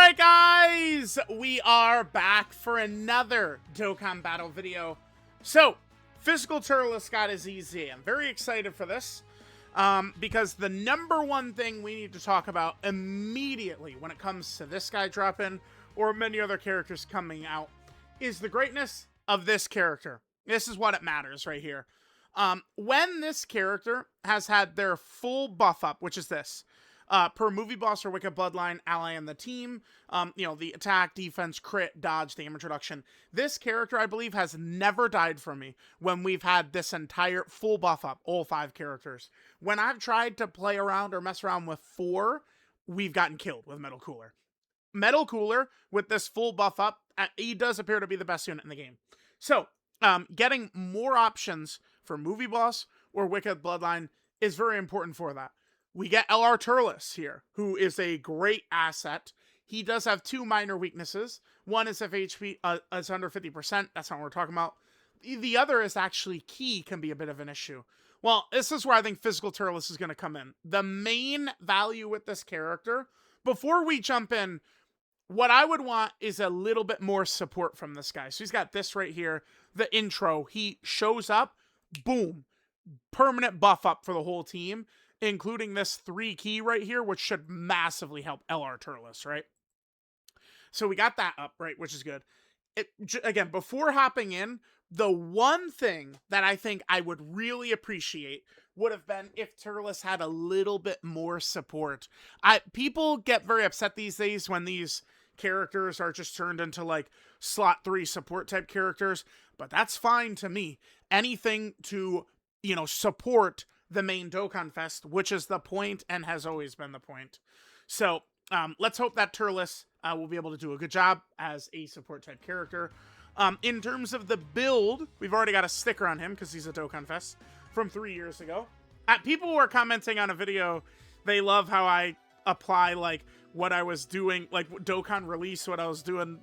Alright guys, we are back for another Dokkan battle video. So, Physical Turles got his EZA. I'm very excited for this, because the number one thing we need to talk about immediately when it comes to this guy dropping, or many other characters coming out, is the greatness of this character. This is what it matters right here. When this character has had their full buff up, which is this, per movie boss or Wicked Bloodline ally in the team, the attack, defense, crit, dodge, damage reduction. This character, I believe, has never died for me when we've had this entire full buff up, all 5 characters. When I've tried to play around or mess around with 4, we've gotten killed with Metal Cooler. Metal Cooler, with this full buff up, he does appear to be the best unit in the game. So, getting more options for movie boss or Wicked Bloodline is very important for that. We get EZA Turles here, who is a great asset. He does have 2 minor weaknesses. One is if HP is under 50%. That's not what we're talking about. The other is actually key can be a bit of an issue. Well, this is where I think Physical Turles is going to come in. The main value with this character, before we jump in, what I would want is a little bit more support from this guy. So he's got this right here, the intro. He shows up, boom, permanent buff up for the whole team, including this 3 key right here, which should massively help EZA Turles, right? So we got that up, right, which is good. Again, before hopping in, the one thing that I think I would really appreciate would have been if Turles had a little bit more support. People get very upset these days when these characters are just turned into like slot 3 support type characters, but that's fine to me. Anything to, support the main Dokkan Fest, which is the point and has always been the point. So let's hope that Turles will be able to do a good job as a support type character. In terms of the build, we've already got a sticker on him because he's a Dokkan Fest from 3 years ago. People were commenting on a video, they love how I apply like what I was doing, like Dokkan release, what I was doing,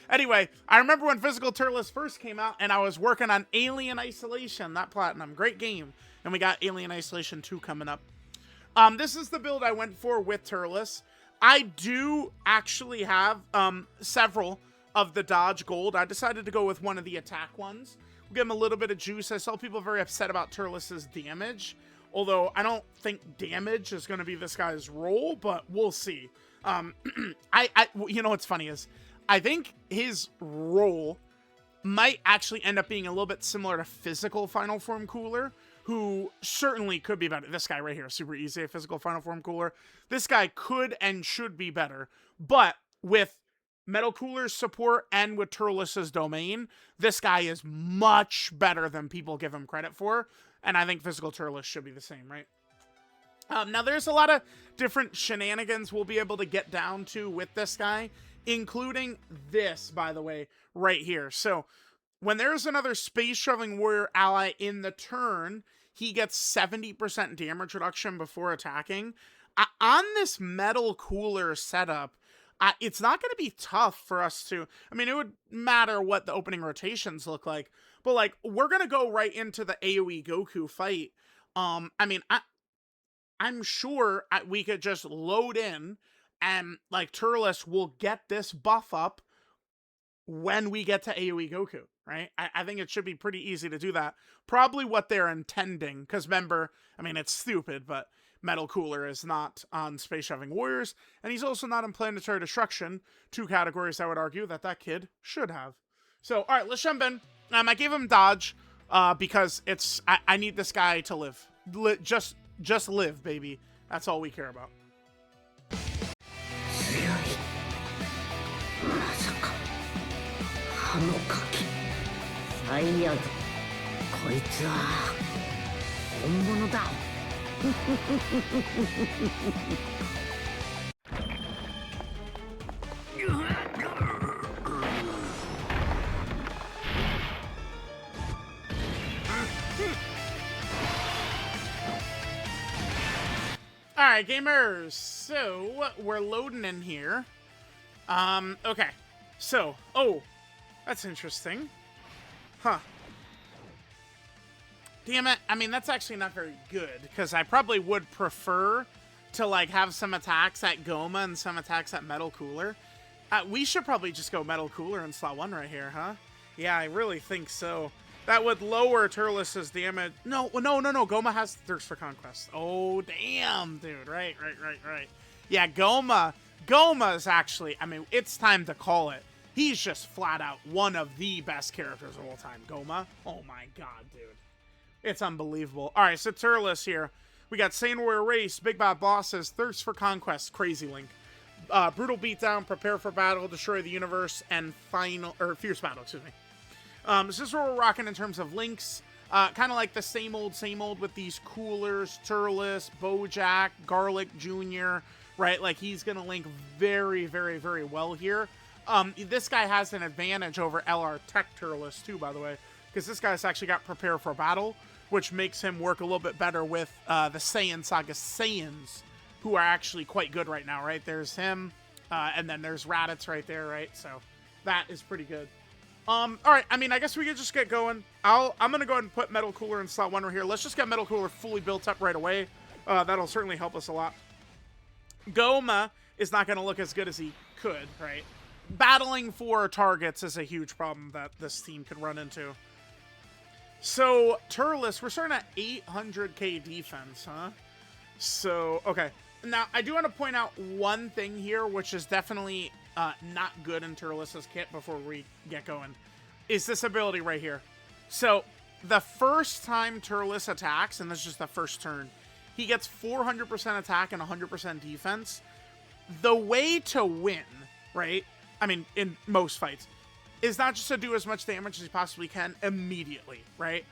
anyway, I remember when Physical Turles first came out and I was working on Alien Isolation, that platinum, great game. And we got Alien Isolation 2 coming up. This is the build I went for with Turles. I do actually have several of the dodge gold. I decided to go with one of the attack ones. We'll give him a little bit of juice. I saw people very upset about Turles' damage, although I don't think damage is going to be this guy's role, but we'll see. What's funny is, I think his role might actually end up being a little bit similar to Physical Final Form Cooler, who certainly could be better. This guy right here, super easy, Physical Final Form Cooler. This guy could and should be better, but with Metal Cooler's support and with Turles' domain, this guy is much better than people give him credit for, and I think Physical Turles should be the same, right? Now, there's a lot of different shenanigans we'll be able to get down to with this guy, including this, by the way, right here. So, when there's another Space Traveling Warrior ally in the turn, he gets 70% damage reduction before attacking. On this Metal Cooler setup, it's not going to be tough for us to... I mean, it would matter what the opening rotations look like, but, we're going to go right into the AoE Goku fight. I'm sure we could just load in, and, Turles will get this buff up when we get to AoE Goku, right? I think it should be pretty easy to do that. Probably what they're intending, because remember, it's stupid, but Metal Cooler is not on Space Traveling Warriors, and he's also not in Planetary Destruction, 2 categories I would argue that kid should have. So, alright, let's jump in. I gave him dodge, because I need this guy to live. Just live, baby. That's all we care about. あのガキ最悪こいつは本物だ Alright, gamers, so we're loading in here. Okay, so, that's interesting. Huh. Damn it. That's actually not very good, because I probably would prefer to like have some attacks at Goma and some attacks at Metal Cooler. We should probably just go Metal Cooler in slot 1 right here, huh? Yeah, I really think so. That would lower Turles' damage. No. Goma has Thirst for Conquest. Oh, damn, dude. Right. Yeah, Goma's actually, I mean, it's time to call it. He's just flat out one of the best characters of all time. Goma. Oh, my God, dude. It's unbelievable. All right, so Turles here. We got Saiyan Warrior Race, Big Bad Bosses, Thirst for Conquest, Crazy Link. Brutal Beatdown, Prepare for Battle, Destroy the Universe, and Fierce Battle, excuse me. So this is what we're rocking in terms of links. Kind of like the same old with these coolers, Turles, Bojack, Garlic Jr., right? Like, he's going to link very, very, very well here. This guy has an advantage over LR Tech Turles, too, by the way, because this guy's actually got Prepare for Battle, which makes him work a little bit better with the Saiyan Saga Saiyans, who are actually quite good right now, right? There's him, and then there's Raditz right there, right? So that is pretty good. All right, I mean, I guess we could just get going. I'm going to go ahead and put Metal Cooler in slot 1 right here. Let's just get Metal Cooler fully built up right away. That'll certainly help us a lot. Goma is not going to look as good as he could, right? Battling for targets is a huge problem that this team could run into. So, Turles, we're starting at 800k defense, huh? So, okay. Now, I do want to point out one thing here, which is definitely not good in Turles' kit before we get going, is this ability right here. So, the first time Turles attacks, and this is just the first turn, he gets 400% attack and 100% defense. The way to win, right? I mean, in most fights, is not just to do as much damage as he possibly can immediately, right?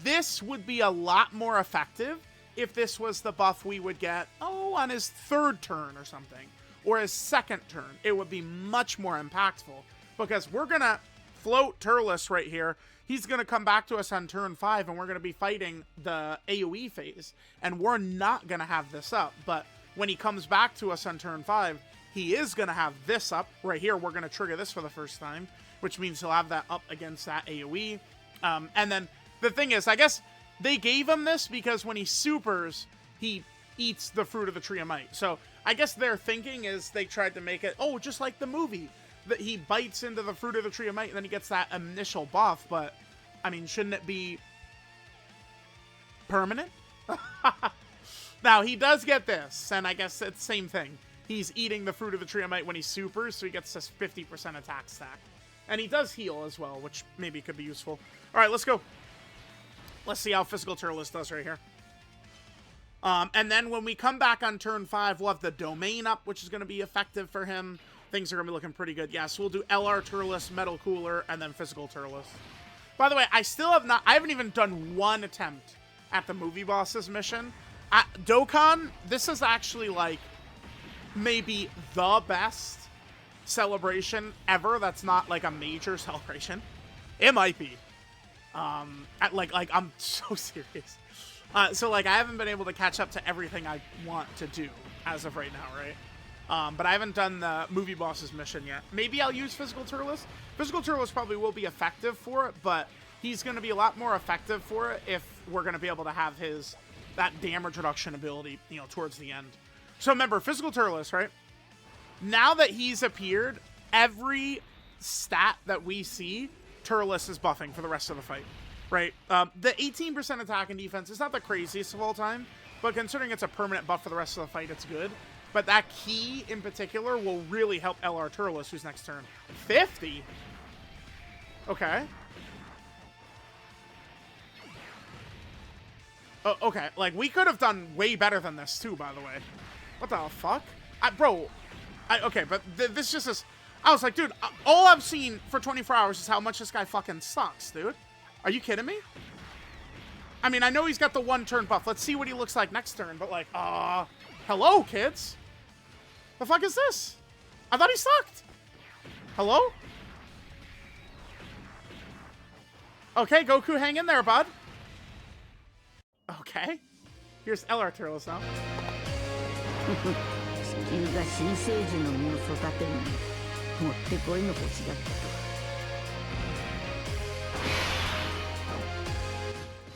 This would be a lot more effective if this was the buff we would get, on his third turn or something, or his second turn. It would be much more impactful, because we're going to float Turles right here. He's going to come back to us on turn 5, and we're going to be fighting the AoE phase, and we're not going to have this up. But when he comes back to us on turn 5, he is going to have this up right here. We're going to trigger this for the first time, which means he'll have that up against that AoE. And then the thing is, I guess they gave him this because when he supers, he eats the fruit of the Tree of Might. So I guess their thinking is they tried to make it, just like the movie, that he bites into the fruit of the Tree of Might and then he gets that initial buff. But, I mean, shouldn't it be permanent? Now, he does get this, and I guess it's the same thing. He's eating the fruit of the Tree of Might when he supers, so he gets this 50% attack stack. And he does heal as well, which maybe could be useful. All right, let's go. Let's see how Physical Turles does right here. And then when we come back on turn 5, we'll have the Domain up, which is going to be effective for him. Things are going to be looking pretty good. Yeah, so we'll do LR Turles, Metal Cooler, and then Physical Turles. By the way, I haven't even done one attempt at the Movie Bosses mission. At Dokkan, this is actually like maybe the best celebration ever that's not like a major celebration. It might be. I'm so serious. So like I haven't been able to catch up to everything I want to do as of right now, right? But I haven't done the Movie Bosses mission yet. Maybe I'll use Physical Turles. Physical Turles probably will be effective for it, but he's going to be a lot more effective for it if we're going to be able to have that damage reduction ability, towards the end. So remember, Physical Turles, right? Now that he's appeared, every stat that we see, Turles is buffing for the rest of the fight, right? The 18% attack and defense is not the craziest of all time, but considering it's a permanent buff for the rest of the fight, it's good. But that key in particular will really help LR Turles, who's next turn. 50? Okay. Oh, okay, like, we could have done way better than this, too, by the way. What the fuck? Okay, but this just is... I was like, dude, all I've seen for 24 hours is how much this guy fucking sucks, dude. Are you kidding me? I mean, I know he's got the one-turn buff. Let's see what he looks like next turn, but like, hello, kids? The fuck is this? I thought he sucked. Hello? Okay, Goku, hang in there, bud. Okay. Here's LR Turles now.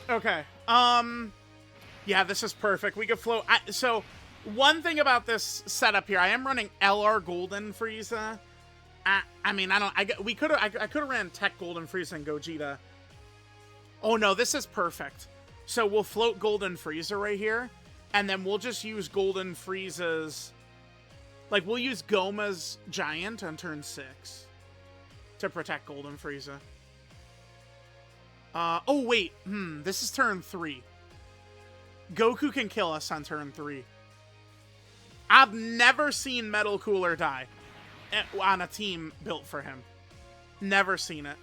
Okay. Yeah, this is perfect. We could float. So One thing about this setup here, I am running LR Golden Frieza. I mean, I could have ran Tech Golden Frieza and Gogeta. Oh no, this is perfect. So we'll float Golden Frieza right here, and then we'll just use Golden Frieza's, like we'll use Goma's Giant on turn 6 to protect Golden Frieza. Oh wait, this is turn 3. Goku can kill us on turn 3. I've never seen Metal Cooler die on a team built for him. Never seen it.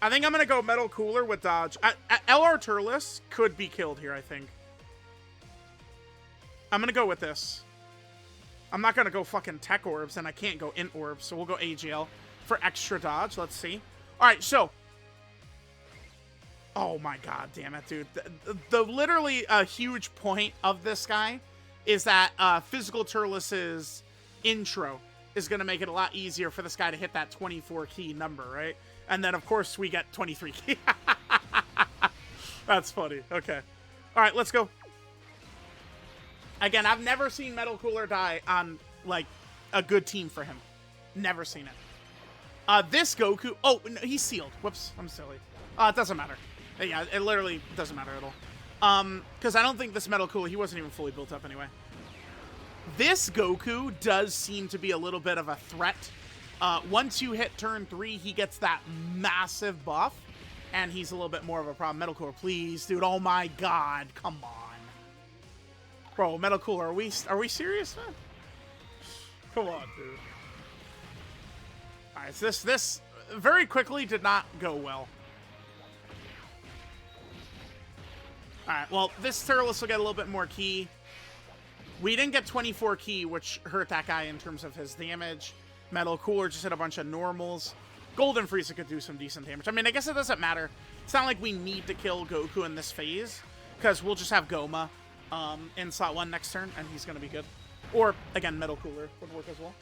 I think I'm going to go Metal Cooler with dodge. LR Turles could be killed here, I think. I'm going to go with this. I'm not going to go fucking Tech Orbs, and I can't go Int Orbs, so we'll go AGL for extra dodge. Let's see. All right, so... Oh my god, damn it, dude. The literally a huge point of this guy is that Physical Turles' intro is going to make it a lot easier for this guy to hit that 24 key number, right? And then, of course, we get 23 key. That's funny. Okay. All right, let's go. Again, I've never seen Metal Cooler die on, like, a good team for him. Never seen it. This Goku... Oh, no, he's sealed. Whoops, I'm silly. It doesn't matter. Yeah, it literally doesn't matter at all. Because I don't think this Metal Cooler... He wasn't even fully built up anyway. This Goku does seem to be a little bit of a threat. Once you hit turn 3, he gets that massive buff, and he's a little bit more of a problem. Metal Cooler, please, dude. Oh my god, come on, bro. Metal Cooler, are we serious, man? Come on, dude. All right, so this very quickly did not go well. All right, well, this Turles will get a little bit more key. We didn't get 24 key, which hurt that guy in terms of his damage. Metal Cooler just hit a bunch of normals. Golden Frieza could do some decent damage. I mean, I guess it doesn't matter. It's not like we need to kill Goku in this phase, because we'll just have Goma in slot 1 next turn, and he's going to be good. Or, again, Metal Cooler would work as well.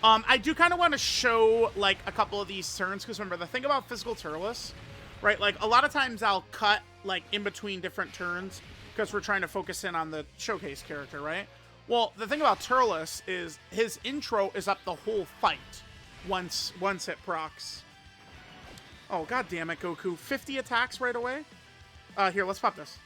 I do kind of want to show, like, a couple of these turns, because remember, the thing about Physical Turles, right, like, a lot of times I'll cut, like, in between different turns, because we're trying to focus in on the showcase character, right? Well, the thing about Turles is his intro is up the whole fight once it procs. Oh, god damn it, Goku. 50 attacks right away? Here, let's pop this.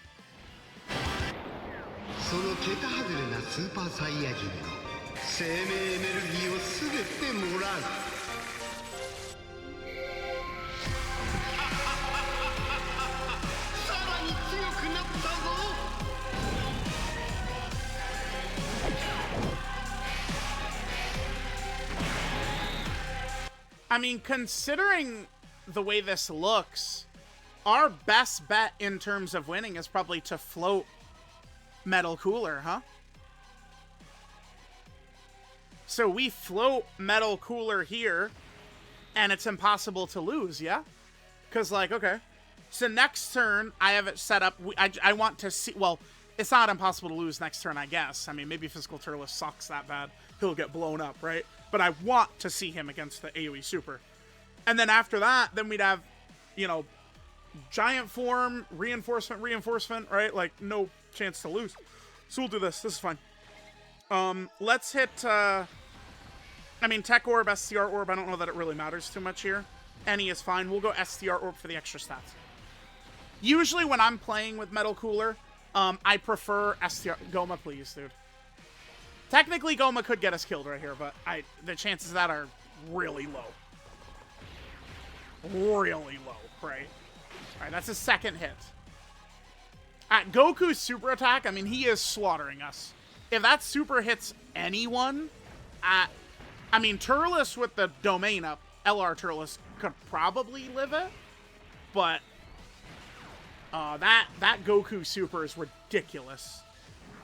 I mean, considering the way this looks, our best bet in terms of winning is probably to float Metal Cooler, huh? So we float Metal Cooler here, and it's impossible to lose, yeah? Because, like, okay. So next turn, I have it set up. I want to see... Well, it's not impossible to lose next turn, I guess. I mean, maybe Physical Turles sucks that bad. He'll get blown up, right? But I want to see him against the AoE Super. And then after that, then we'd have, you know, Giant Form, Reinforcement, right? Like, no chance to lose. So we'll do this. This is fine. Let's hit, I mean, Tech Orb, STR Orb. I don't know that it really matters too much here. Any is fine. We'll go STR Orb for the extra stats. Usually when I'm playing with Metal Cooler, I prefer STR... Goma, please, dude. Technically, Goma could get us killed right here, but the chances of that are really low. Really low, right? Alright, that's his second hit. At Goku's super attack, I mean, he is slaughtering us. If that super hits anyone, I mean, Turles with the domain up, LR Turles could probably live it, but that Goku super is ridiculous.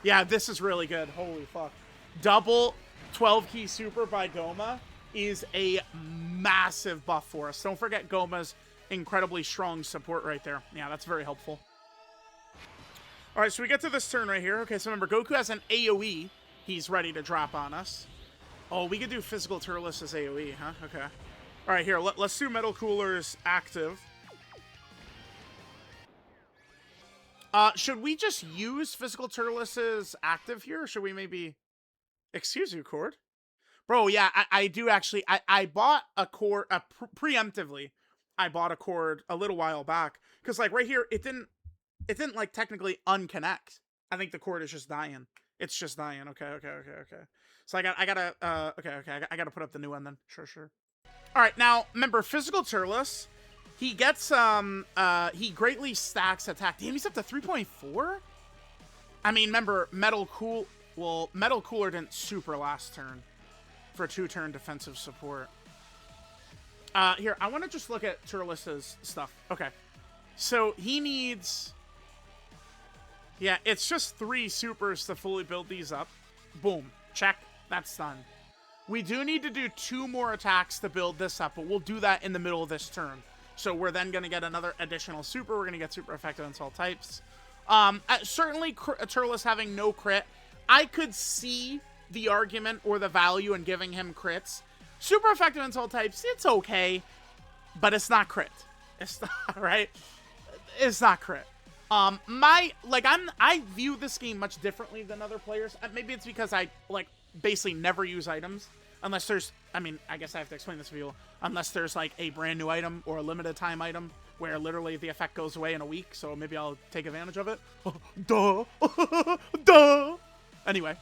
Yeah, this is really good. Holy fuck. Double 12 key super by Goma is a massive buff for us. Don't forget Goma's incredibly strong support right there. Yeah, that's very helpful. All right, so we get to this turn right here. Okay, so remember, Goku has an AoE he's ready to drop on us. Oh, we could do Physical Turles as AoE, huh? Okay. All right, here, let's do Metal Cooler's active. Should we just use Physical Turles' active here, or should we maybe... Excuse you, Cord? Bro, yeah, I do actually... I bought a cord... preemptively, I bought a cord a little while back. Because, like, right here, it didn't, like, technically unconnect. I think the cord is just dying. It's just dying. Okay. So I gotta, I gotta put up the new one then. Sure. Alright, now, remember, Physical Turles, he gets, he greatly stacks attack. Damn, he's up to 3.4? I mean, remember, Metal Cooler didn't super last turn for 2-turn defensive support. Here, I want to just look at Turles' stuff. Okay. So, he needs... Yeah, it's just 3 supers to fully build these up. Boom. Check. That's done. We do need to do 2 more attacks to build this up, but we'll do that in the middle of this turn. So we're then going to get another additional super. We're going to get super effective against all types. Certainly, Turles having no crit, I could see the argument or the value in giving him crits. Super effective against all types, it's okay, but it's not crit. It's not, right? It's not crit. I view this game much differently than other players. Maybe it's because I, like, basically never use items. Unless there's, I mean, I guess I have to explain this to people. Unless there's, like, a brand new item or a limited time item where literally the effect goes away in a week. So maybe I'll take advantage of it. Duh. Duh. Anyway.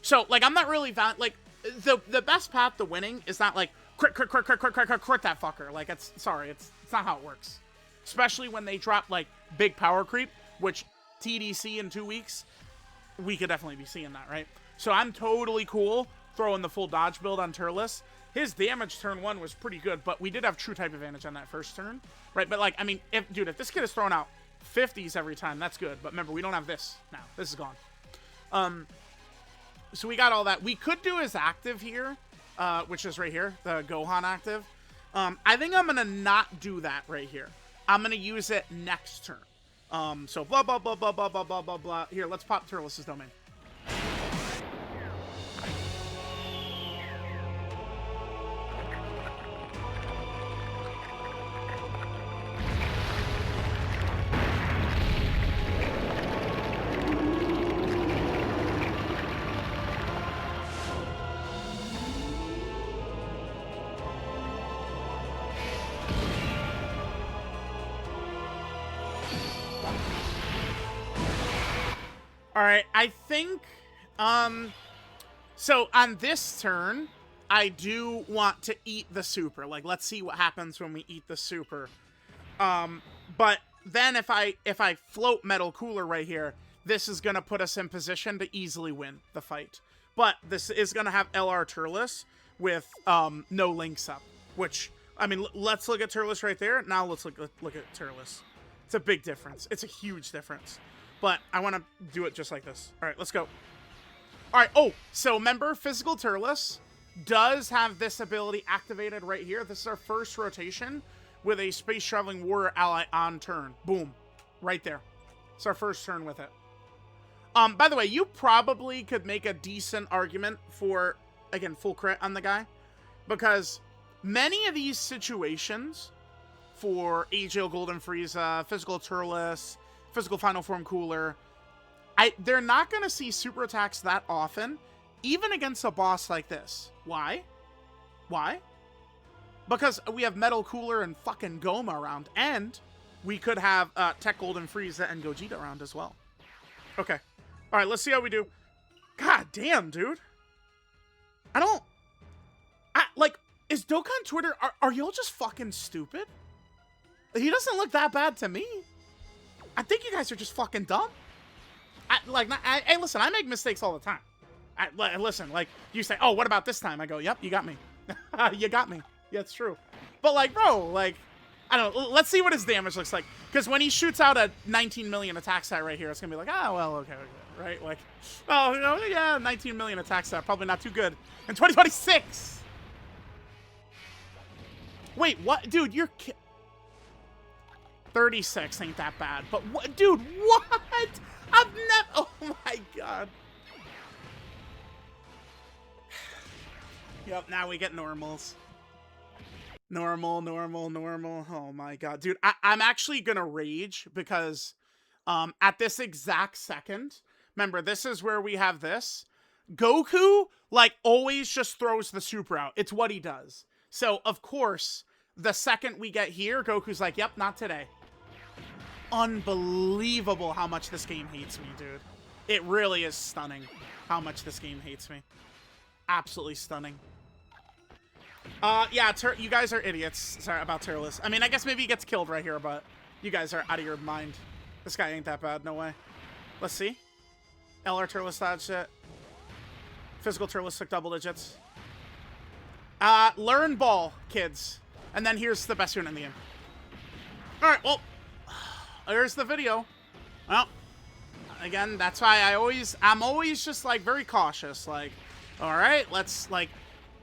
So, like, I'm not really the best path to winning is not, like, crit that fucker. Like, it's not how it works. Especially when they drop, like, big power creep, which TDC in 2 weeks, we could definitely be seeing that, right? So I'm totally cool throwing the full dodge build on Turles. His damage turn 1 was pretty good, but we did have true type advantage on that first turn, right? But, like, I mean, if this kid is throwing out 50s every time, that's good. But remember, we don't have this now. This is gone. So we got all that. We could do his active here, which is right here, the Gohan active. I think I'm going to not do that right here. I'm going to use it next turn. So blah, blah, blah, blah, blah, blah, blah, blah, blah. Here, let's pop Turles' domain. Alright, I think, so on this turn, I do want to eat the super. Like, let's see what happens when we eat the super. But then if I float Metal Cooler right here, this is going to put us in position to easily win the fight. But this is going to have LR Turles with, no links up, which, I mean, let's look at Turles right there. Now let's look at Turles. It's a big difference. It's a huge difference. But I want to do it just like this. All right, let's go. All right. Oh, so remember, Physical Turles does have this ability activated right here. This is our first rotation with a Space Traveling Warrior ally on turn. Boom. Right there. It's our first turn with it. By the way, you probably could make a decent argument for, again, full crit on the guy. Because many of these situations for AGL Golden Frieza, Physical Turles, Physical Final Form Cooler, they're not going to see super attacks that often, even against a boss like this. Why? Why? Because we have Metal Cooler and fucking Goma around, and we could have Tech Golden Frieza and Gogeta around as well. Okay. All right, let's see how we do. God damn, dude. Like, is Dokkan Twitter, are y'all just fucking stupid? He doesn't look that bad to me. I think you guys are just fucking dumb. Hey, listen, I make mistakes all the time. Listen, like, you say, oh, what about this time? I go, yep, you got me. You got me. Yeah, it's true. But, like, bro, like, I don't know. Let's see what his damage looks like. Because when he shoots out a 19 million attack stat right here, it's going to be like, oh, well, okay, right? Like, oh, you know, yeah, 19 million attack stat, probably not too good. In 2026! Wait, what? Dude, you're... 36 ain't that bad, but what, dude, what? I've never, oh my god. Yep, now we get normals. Normal. Oh my god, dude, I'm actually gonna rage because At this exact second, remember, this is where we have this. Goku, like, always just throws the super out. It's what he does. So, of course, the second we get here, Goku's like, yep, not today. Unbelievable how much this game hates me, dude. It really is stunning how much this game hates me. Absolutely stunning. Yeah, you guys are idiots. Sorry about Turles. I mean, I guess maybe he gets killed right here, but you guys are out of your mind. This guy ain't that bad. No way. Let's see. LR Turles dodged it. Physical Turles took double digits. Learn ball, kids. And then here's the best unit in the game. Alright, well, here's the video. Well, again, that's why I'm always just, like, very cautious. Like, alright, let's, like,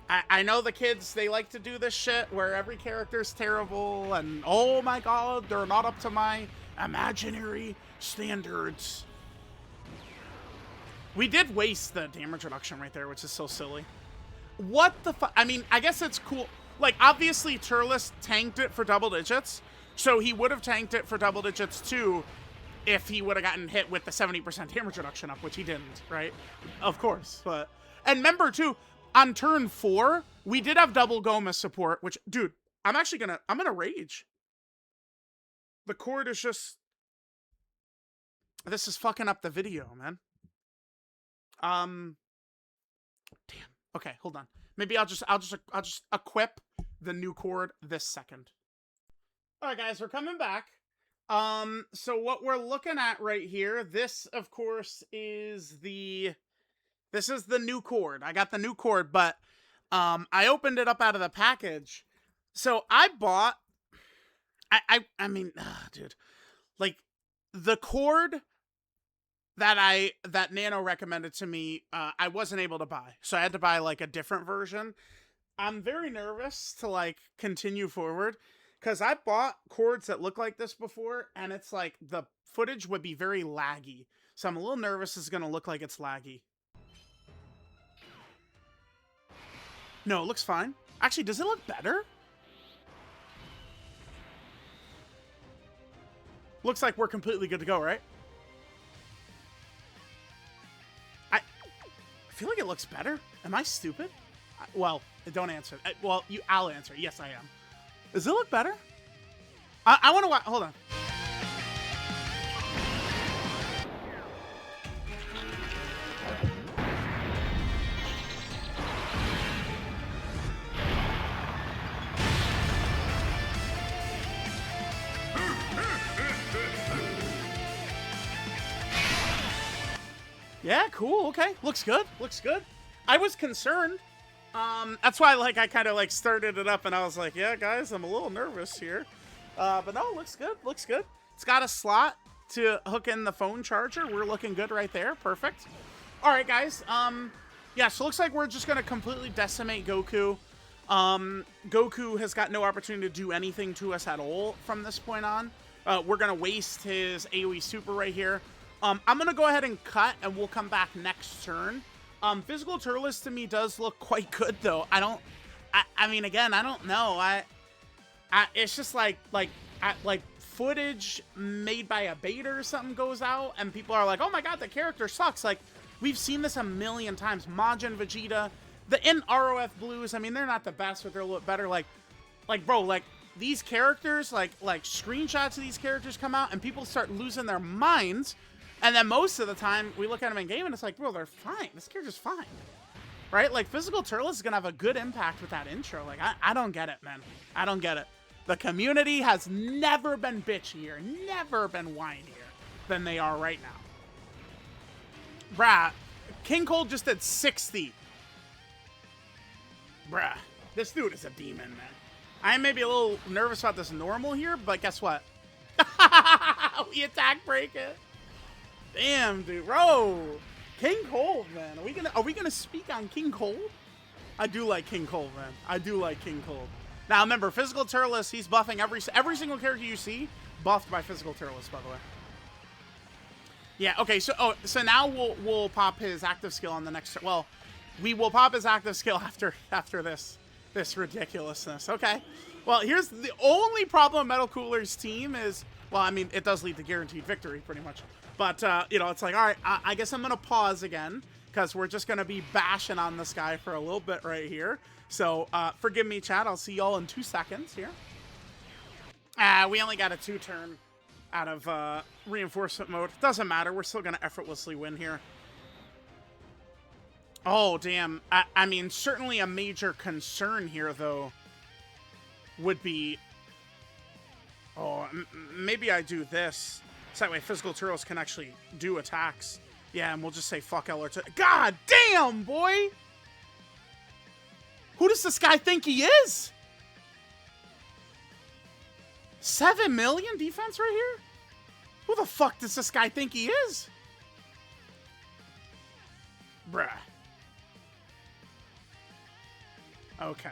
I know the kids, they like to do this shit where every character's terrible and, oh my god, they're not up to my imaginary standards. We did waste the damage reduction right there, which is so silly. What the fuck? I mean, I guess it's cool. Like, obviously, Turles tanked it for double digits, so he would have tanked it for double digits too if he would have gotten hit with the 70% damage reduction up, which he didn't, right? Of course, but... And remember, too, on turn 4, we did have double Gomez support, which, dude, I'm gonna rage. The cord is just... This is fucking up the video, man. Damn. Okay, hold on. Maybe I'll just equip the new cord this second. All right, guys, we're coming back. So what we're looking at right here, this, of course, is the new cord. I got the new cord, but I opened it up out of the package. So I bought, I mean, dude, like the cord that Nano recommended to me, I wasn't able to buy. So I had to buy like a different version. I'm very nervous to like continue forward because I bought cords that look like this before and it's like the footage would be very laggy. So I'm a little nervous it's going to look like it's laggy. No, it looks fine. Actually, does it look better? Looks like we're completely good to go, right? I feel like it looks better. Am I stupid? Well, don't answer. Well, I'll answer. Yes, I am. Does it look better? I want to watch. Hold on. Yeah, cool. Okay. Looks good. Looks good. I was concerned. That's why, like, I kind of, like, started it up and I was like, yeah, guys, I'm a little nervous here. But no, looks good. Looks good. It's got a slot to hook in the phone charger. We're looking good right there. Perfect. All right, guys. Yeah, so it looks like we're just going to completely decimate Goku. Goku has got no opportunity to do anything to us at all from this point on. We're going to waste his AoE super right here. I'm going to go ahead and cut, and we'll come back next turn. Physical Turles to me does look quite good, though. I mean, again, I don't know. It's just like footage made by a beta or something goes out, and people are like, oh my god, the character sucks. Like, we've seen this a million times. Majin, Vegeta, in ROF Blues, I mean, they're not the best, but they're a little better. Like, bro, like, these characters, like screenshots of these characters come out, and people start losing their minds. And then most of the time, we look at them in game, and it's like, bro, they're fine. This character's fine. Right? Like, Physical Turles is going to have a good impact with that intro. Like, I don't get it, man. I don't get it. The community has never been bitchier, never been whinier than they are right now. Bruh, King Cold just did 60. Bruh, this dude is a demon, man. I may be a little nervous about this normal here, but guess what? We attack break it. Damn, dude, bro. King Cold, man. Are we gonna speak on King Cold? I do like King Cold, man. I do like King Cold. Now remember, Physical Turles, he's buffing every single character you see, buffed by Physical Turles, by the way. Yeah, okay, so now we'll pop his active skill on the next turn. Well, we will pop his active skill after this ridiculousness. Okay. Well, here's the only problem with Metal Cooler's team is Well, I mean, it does lead to guaranteed victory, pretty much. But, you know, it's like, all right, I guess I'm going to pause again, because we're just going to be bashing on this guy for a little bit right here. So, forgive me, chat. I'll see y'all in 2 seconds here. We only got a 2-turn out of reinforcement mode. Doesn't matter. We're still going to effortlessly win here. Oh, damn. I mean, certainly a major concern here, though, would be... Oh, maybe I do this. So that way physical turtles can actually do attacks. Yeah, and we'll just say fuck LR2. God damn, boy! Who does this guy think he is? 7 million defense right here? Who the fuck does this guy think he is? Bruh. Okay.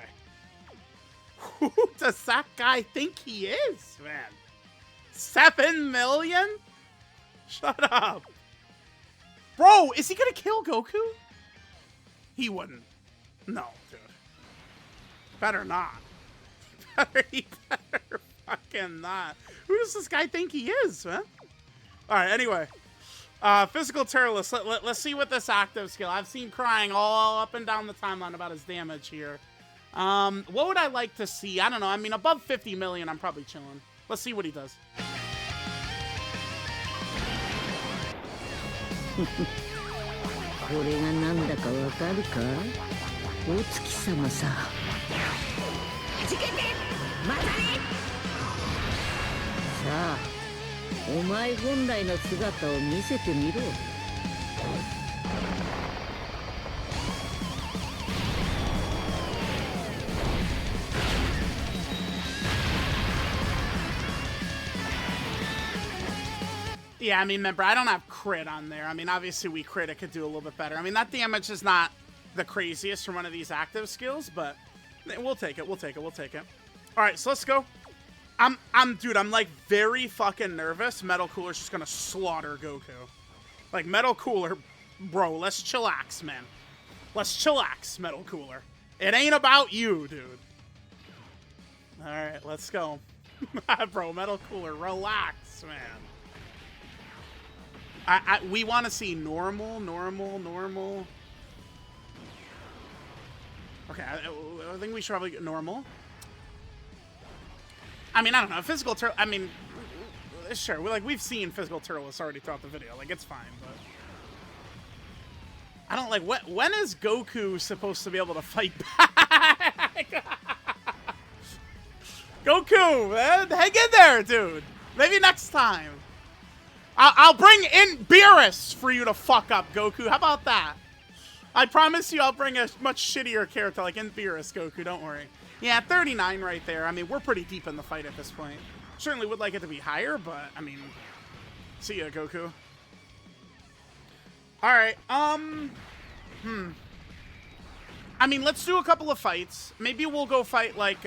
Who does that guy think he is, man? 7 million? Shut up. Bro, is he gonna kill Goku? He wouldn't. No, dude. Better not. He better fucking not. Who does this guy think he is, man? Alright, anyway. Physical Turles. Let's see what this active skill. I've seen crying all up and down the timeline about his damage here. What would I like to see? I don't know. I mean, above 50 million, I'm probably chilling. Let's see what he does. これがなんだかわかるか？お月様さ。弾けてまたね。さあ、お前本来の姿を見せてみろ。Yeah, I mean, remember, I don't have crit on there. I mean, obviously, we crit, it could do a little bit better. I mean, that damage is not the craziest from one of these active skills, but we'll take it, we'll take it, we'll take it. All right, so let's go. Dude, I'm, like, very fucking nervous. Metal Cooler's just gonna slaughter Goku. Like, Metal Cooler, bro, let's chillax, man. Let's chillax, Metal Cooler. It ain't about you, dude. All right, let's go. Bro, Metal Cooler, relax, man. We want to see normal. Okay, I think we should probably get normal. I mean, I don't know. Physical turtle. I mean, sure. We've seen physical turtles already throughout the video. Like, it's fine, but I don't like. When is Goku supposed to be able to fight back? Goku, man, hang in there, dude. Maybe next time. I'll bring in Beerus for you to fuck up, Goku. How about that? I promise you I'll bring a much shittier character like in Beerus, Goku. Don't worry. Yeah, 39 right there. I mean, we're pretty deep in the fight at this point. Certainly would like it to be higher, but, I mean, see ya, Goku. Alright, I mean, let's do a couple of fights. Maybe we'll go fight, like,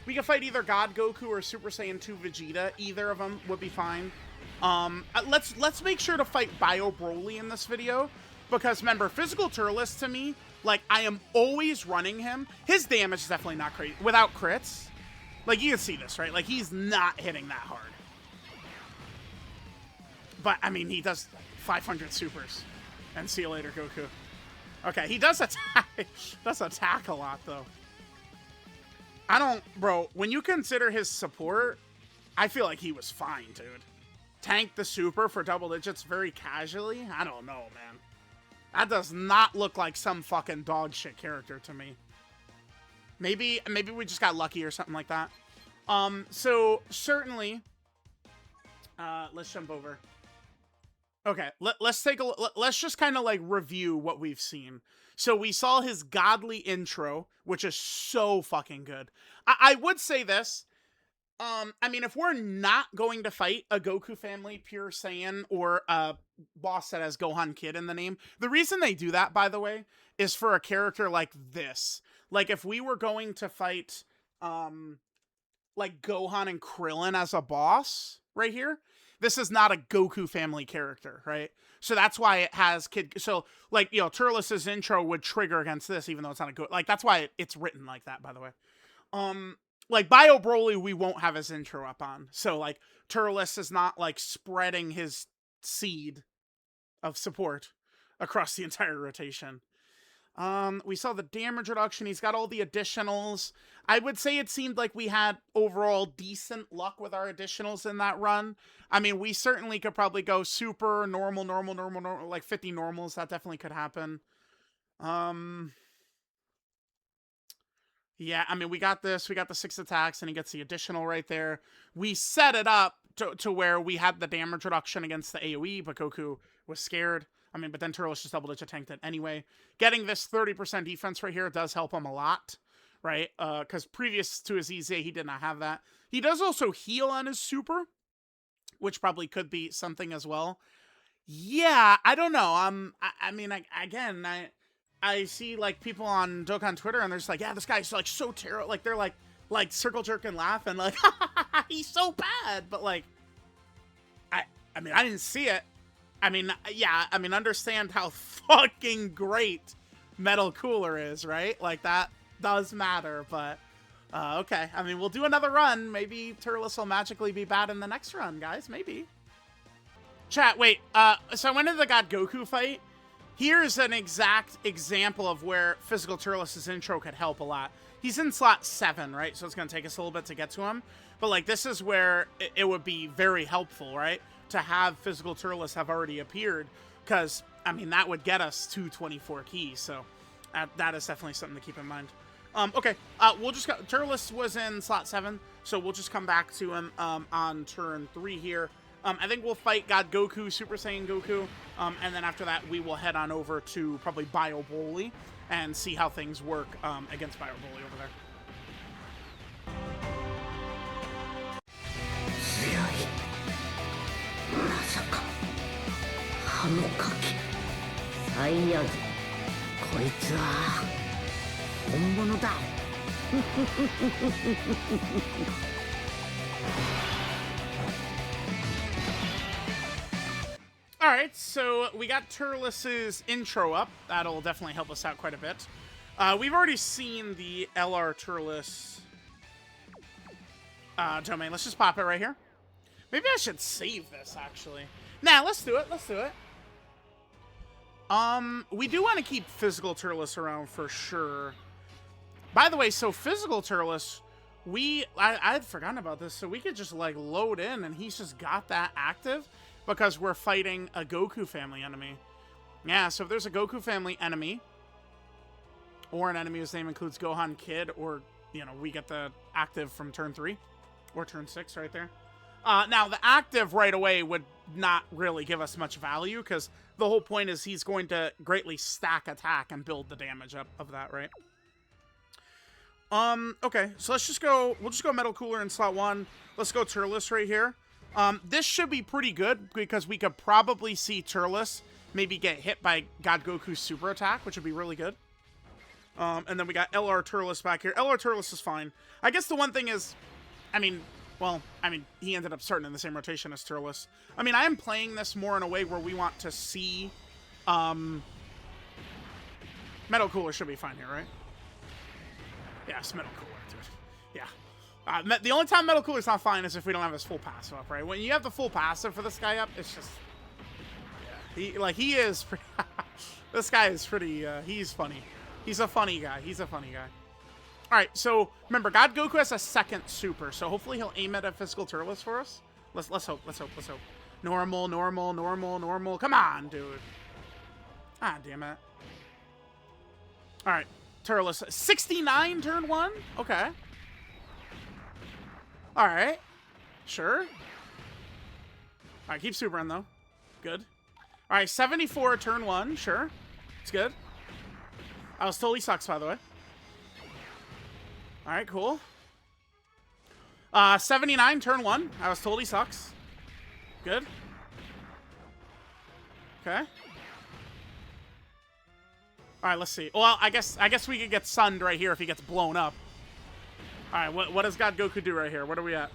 we can fight either God Goku or Super Saiyan 2 Vegeta. Either of them would be fine. Let's make sure to fight Bio Broly in this video, because remember, Physical Turles to me, like, I am always running him. His damage is definitely not crazy without crits. Like, you can see this, right? Like, he's not hitting that hard. But I mean, he does 500 supers, and see you later, Goku. Okay, he does attack a lot though. I don't, bro. When you consider his support, I feel like he was fine, dude. Tank the super for double digits very casually? I don't know, man. That does not look like some fucking dog shit character to me. Maybe we just got lucky or something like that. So certainly, let's jump over. Okay, let's take a let's just kind of like review what we've seen. So we saw his godly intro, which is so fucking good. I would say this. I mean, if we're not going to fight a Goku family Pure Saiyan or a boss that has Gohan Kid in the name, the reason they do that, by the way, is for a character like this. Like, if we were going to fight, like Gohan and Krillin as a boss right here, this is not a Goku family character, right? So that's why it has Kid. So, like, you know, Turles' intro would trigger against this, even though it's not a Go. Like, that's why it's written like that, by the way. like, Bio Broly, we won't have his intro up on. So, like, Turles is not, like, spreading his seed of support across the entire rotation. We saw the damage reduction. He's got all the additionals. I would say it seemed like we had overall decent luck with our additionals in that run. I mean, we certainly could probably go super, normal, like 50 normals. That definitely could happen. Yeah, I mean, we got this. We got the 6 attacks, and he gets the additional right there. We set it up to where we had the damage reduction against the AoE, but Goku was scared. I mean, but then Turles just double-digit tanked it anyway. Getting this 30% defense right here does help him a lot, right? Because previous to his EZA, he did not have that. He does also heal on his super, which probably could be something as well. Yeah, I don't know. I mean, again, I see, like, people on Dokkan Twitter, and they're just like, yeah, this guy's, like, so terrible. Like, they're, like circle jerk and laugh, and, like, he's so bad. But, like, I mean, I didn't see it. I mean, yeah, I mean, understand how fucking great Metal Cooler is, right? Like, that does matter, but, okay. I mean, we'll do another run. Maybe Turles will magically be bad in the next run, guys. Maybe. Chat, wait, so I went into the God Goku fight. Here's an exact example of where Physical Turles' intro could help a lot. He's in slot 7, right? So it's going to take us a little bit to get to him. But, like, this is where it would be very helpful, right? To have Physical Turles have already appeared. Because, I mean, that would get us 224 keys. So that is definitely something to keep in mind. Okay, we'll just go. Turles was in slot 7. So we'll just come back to him on turn 3 here. I think we'll fight God Goku, Super Saiyan Goku, and then after that, we will head on over to probably Bio Broly and see how things work against Bio Broly over there. Alright, so we got Turles' intro up. That'll definitely help us out quite a bit. We've already seen the LR Turles domain. Let's just pop it right here. Maybe I should save this, actually. Nah, let's do it. Let's do it. We do want to keep Physical Turles around for sure. By the way, so Physical Turles, I had forgotten about this, so we could just, like, load in, and he's just got that active. Because we're fighting a Goku family enemy. Yeah, so if there's a Goku family enemy, or an enemy whose name includes Gohan Kid, or, you know, we get the active from turn 3, or turn 6 right there. Now, the active right away would not really give us much value, because the whole point is he's going to greatly stack attack and build the damage up of that, right? Okay, so let's just go, we'll just go Metal Cooler in slot 1. Let's go Turles right here. This should be pretty good, because we could probably see Turles maybe get hit by God Goku's super attack, which would be really good. And then we got LR Turles back here. LR Turles is fine. I guess the one thing is, I mean, well, I mean, he ended up starting in the same rotation as Turles. I mean, I am playing this more in a way where we want to see, Metal Cooler should be fine here, right? Yeah, it's Metal Cooler, dude. Yeah. The only time Metal Cooler's not fine is if we don't have his full passive up, right? When you have the full passive for this guy up, it's just... Yeah, he is pretty... This guy is pretty, he's funny. He's a funny guy. He's a funny guy. Alright, so, remember, God Goku has a second super, so hopefully he'll aim at a Physical Turles for us. Let's hope, let's hope, let's hope. Normal, normal, normal, normal. Come on, dude. Ah, damn it. Alright, Turles. 69 turn 1? Okay. Alright. Sure. Alright, keep supering, though. Good. Alright, 74 turn 1. Sure. It's good. I was totally sucks, by the way. Alright, cool. 79 turn 1. I was totally sucks. Good. Okay. Alright, let's see. Well, I guess we could get sunned right here if he gets blown up. Alright, what does God Goku do right here? What are we at?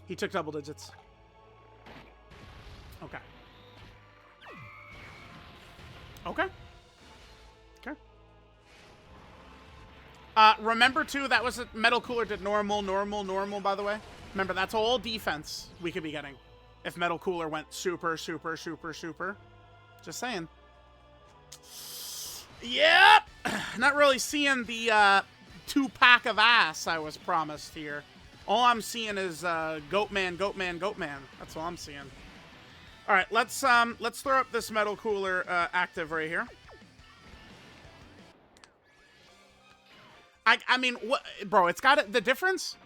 He took double digits. Okay. Okay. Remember, too, that was a Metal Cooler did normal, by the way. Remember, that's all defense we could be getting if Metal Cooler went super, super, super, super. Just saying. Yep! Not really seeing the 2-pack of ass I was promised here. All I'm seeing is Goatman, Goatman, Goatman. That's all I'm seeing. All right, let's throw up this Metal Cooler active right here. I mean, what, bro? It's got the difference.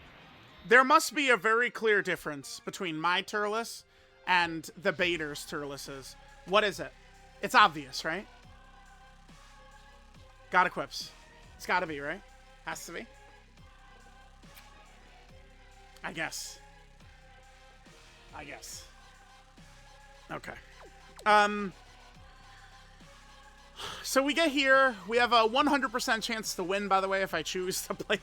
There must be a very clear difference between my Turles and the Baiter's Turleses. What is it? It's obvious, right? Got equips. It's got to be, right? Has to be. I guess. Okay. So we get here. We have a 100% chance to win, by the way, if I choose to play.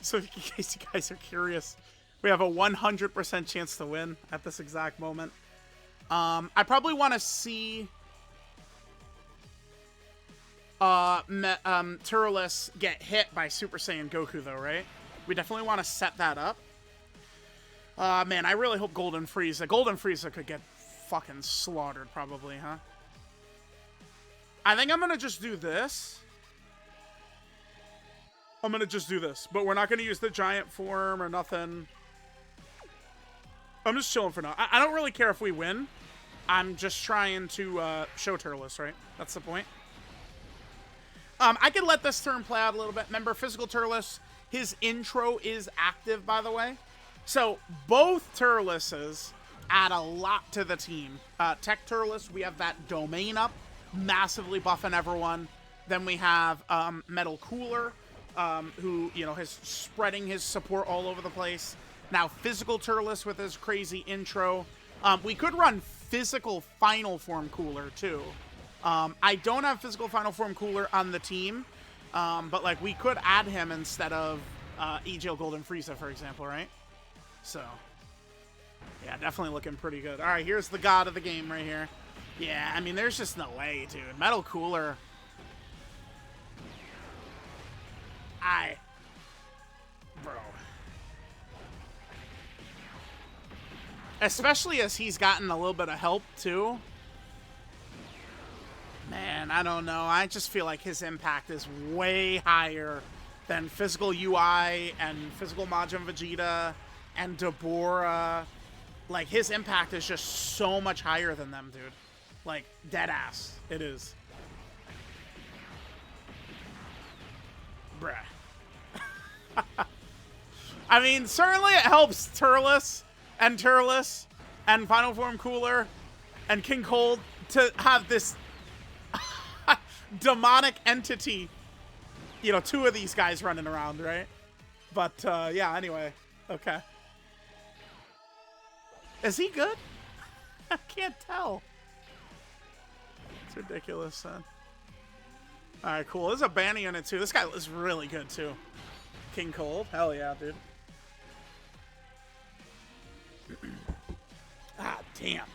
So in case you guys are curious, we have a 100% chance to win at this exact moment. I probably want to see Turles get hit by Super Saiyan Goku, though, right? We definitely want to set that up. Man, I really hope Golden Frieza. Golden Frieza could get fucking slaughtered, probably, huh? I think I'm gonna just do this. But we're not gonna use the giant form or nothing. I'm just chilling for now. I don't really care if we win. I'm just trying to show Turles, right? That's the point. I could let this turn play out a little bit. Remember, Physical Turles, his intro is active, by the way. So both Turleses add a lot to the team. Tech Turles, we have that domain up, massively buffing everyone. Then we have Metal Cooler, who, you know, is spreading his support all over the place. Now Physical Turles with his crazy intro. We could run Physical Final Form Cooler too. I don't have Physical Final Form Cooler on the team, but like we could add him instead of EGL Golden Frieza, for example, right? So, yeah, definitely looking pretty good. All right, here's the god of the game right here. Yeah, I mean, there's just no way, dude. Metal Cooler. Bro. Especially as he's gotten a little bit of help, too. Man, I don't know. I just feel like his impact is way higher than Physical UI and Physical Majin Vegeta and Deborah. Like, his impact is just so much higher than them, dude. Like, dead ass. It is. Bruh. I mean, certainly it helps Turles and Final Form Cooler and King Cold to have this demonic entity. You know, two of these guys running around, right? But, yeah, anyway. Okay. Is he good? I can't tell. It's ridiculous, son. Alright, cool. There's a Banny in it, too. This guy is really good, too. King Cold. Hell yeah, dude. Ah, damn.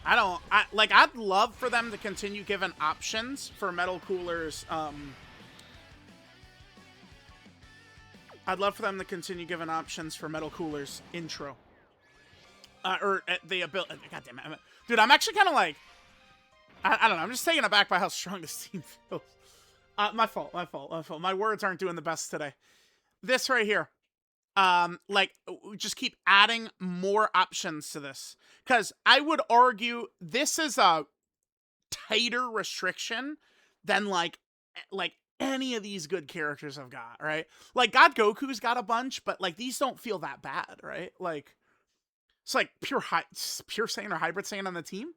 I'd love for them to continue giving options for Metal Coolers, I'd love for them to continue giving options for Metal Cooler's intro. Or the ability. God damn it. Dude, I'm actually kind of like, I don't know. I'm just taken aback by how strong this team feels. My fault. My words aren't doing the best today. This right here. Like, just keep adding more options to this. Because I would argue this is a tighter restriction than, like any of these good characters I've got, right? Like, God Goku's got a bunch, but, like, these don't feel that bad, right? Like, it's like pure Saiyan or Hybrid Saiyan on the team.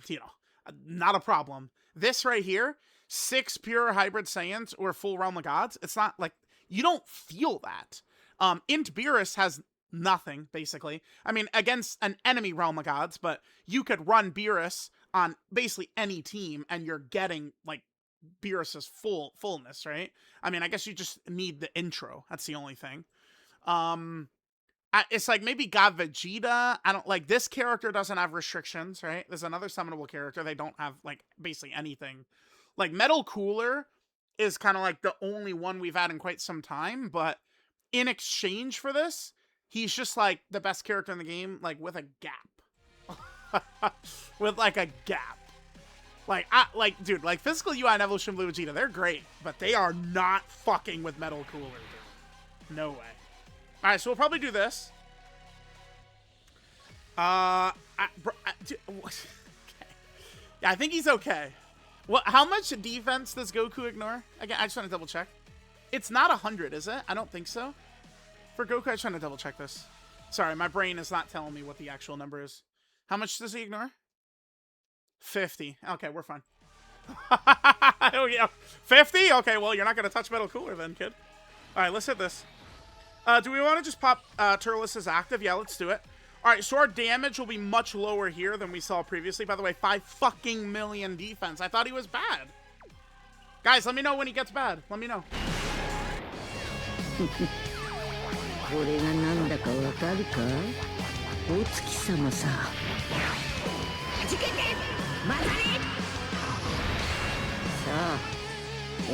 You know, not a problem. This right here, 6 pure Hybrid Saiyans or full Realm of Gods, it's not like, you don't feel that. Int Beerus has nothing, basically. I mean, against an enemy Realm of Gods, but you could run Beerus on basically any team, and you're getting, like, Beerus's fullness, right? I mean, I guess you just need the intro. That's the only thing. It's like maybe God Vegeta. I don't like this character doesn't have restrictions, right? There's another summonable character. They don't have like basically anything. Like, Metal Cooler is kind of like the only one we've had in quite some time, but in exchange for this, he's just like the best character in the game, like with a gap. With like a gap. Like, dude, like Physical UI and Evolution Blue Vegeta, they're great, but they are not fucking with Metal Cooler, dude. No way. All right, so we'll probably do this. Dude, okay. Yeah, I think he's okay. Well, how much defense does Goku ignore? Again, I just want to double check. It's not 100, is it? I don't think so. For Goku, I just want to double check this. Sorry, my brain is not telling me what the actual number is. How much does he ignore? 50. Okay, we're fine. Oh, yeah. 50? Okay, well, you're not going to touch Metal Cooler then, kid. All right, let's hit this. Do we want to just pop Turles as active? Yeah, let's do it. All right, so our damage will be much lower here than we saw previously. By the way, 5 fucking million defense. I thought he was bad. Guys, let me know when he gets bad. Let me know. これがなんだかわかるか？お月様さ。はじけて混ざれ。さあ、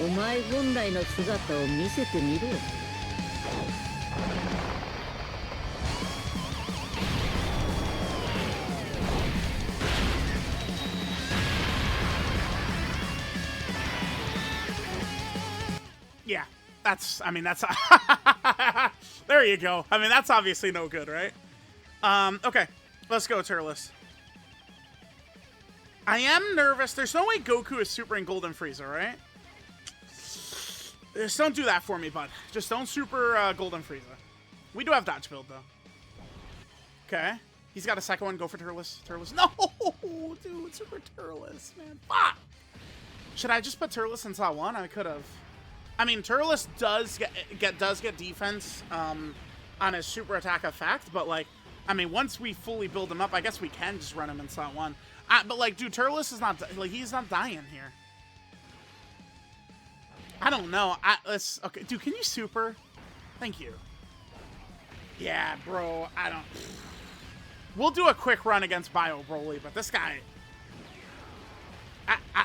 お前本来の姿を見せてみろ。Yeah, I mean, that's, there you go. I mean, that's obviously no good, right? Okay, let's go, Turles. I am nervous. There's no way Goku is super in Golden Frieza, right? Just don't do that for me, bud. Just don't super Golden Frieza. We do have dodge build, though. Okay. He's got a second one. Go for Turles. Turles. No! Dude, super Turles, man. Fuck! Should I just put Turles in slot 1? I could have. I mean, Turles does get defense on his super attack effect, but like, I mean, once we fully build him up, I guess we can just run him in slot 1. But like, dude, Turles is not like, he's not dying here. I don't know. Let's okay, dude. Can you super? Thank you. Yeah, bro. I don't. We'll do a quick run against Bio Broly, but this guy.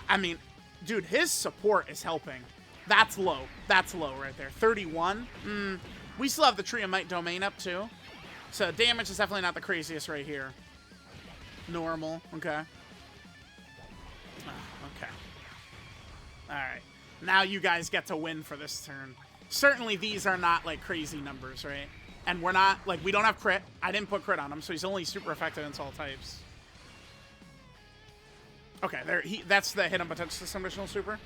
I mean, dude, his support is helping. That's low. That's low right there. 31. We still have the Tree of Might domain up too. So damage is definitely not the craziest right here. Normal. Okay. Okay. Alright. Now you guys get to win for this turn. Certainly these are not like crazy numbers, right? And we're not, like, we don't have crit. I didn't put crit on him, so he's only super effective against all types. Okay, there. That's the hit on potential system additional super.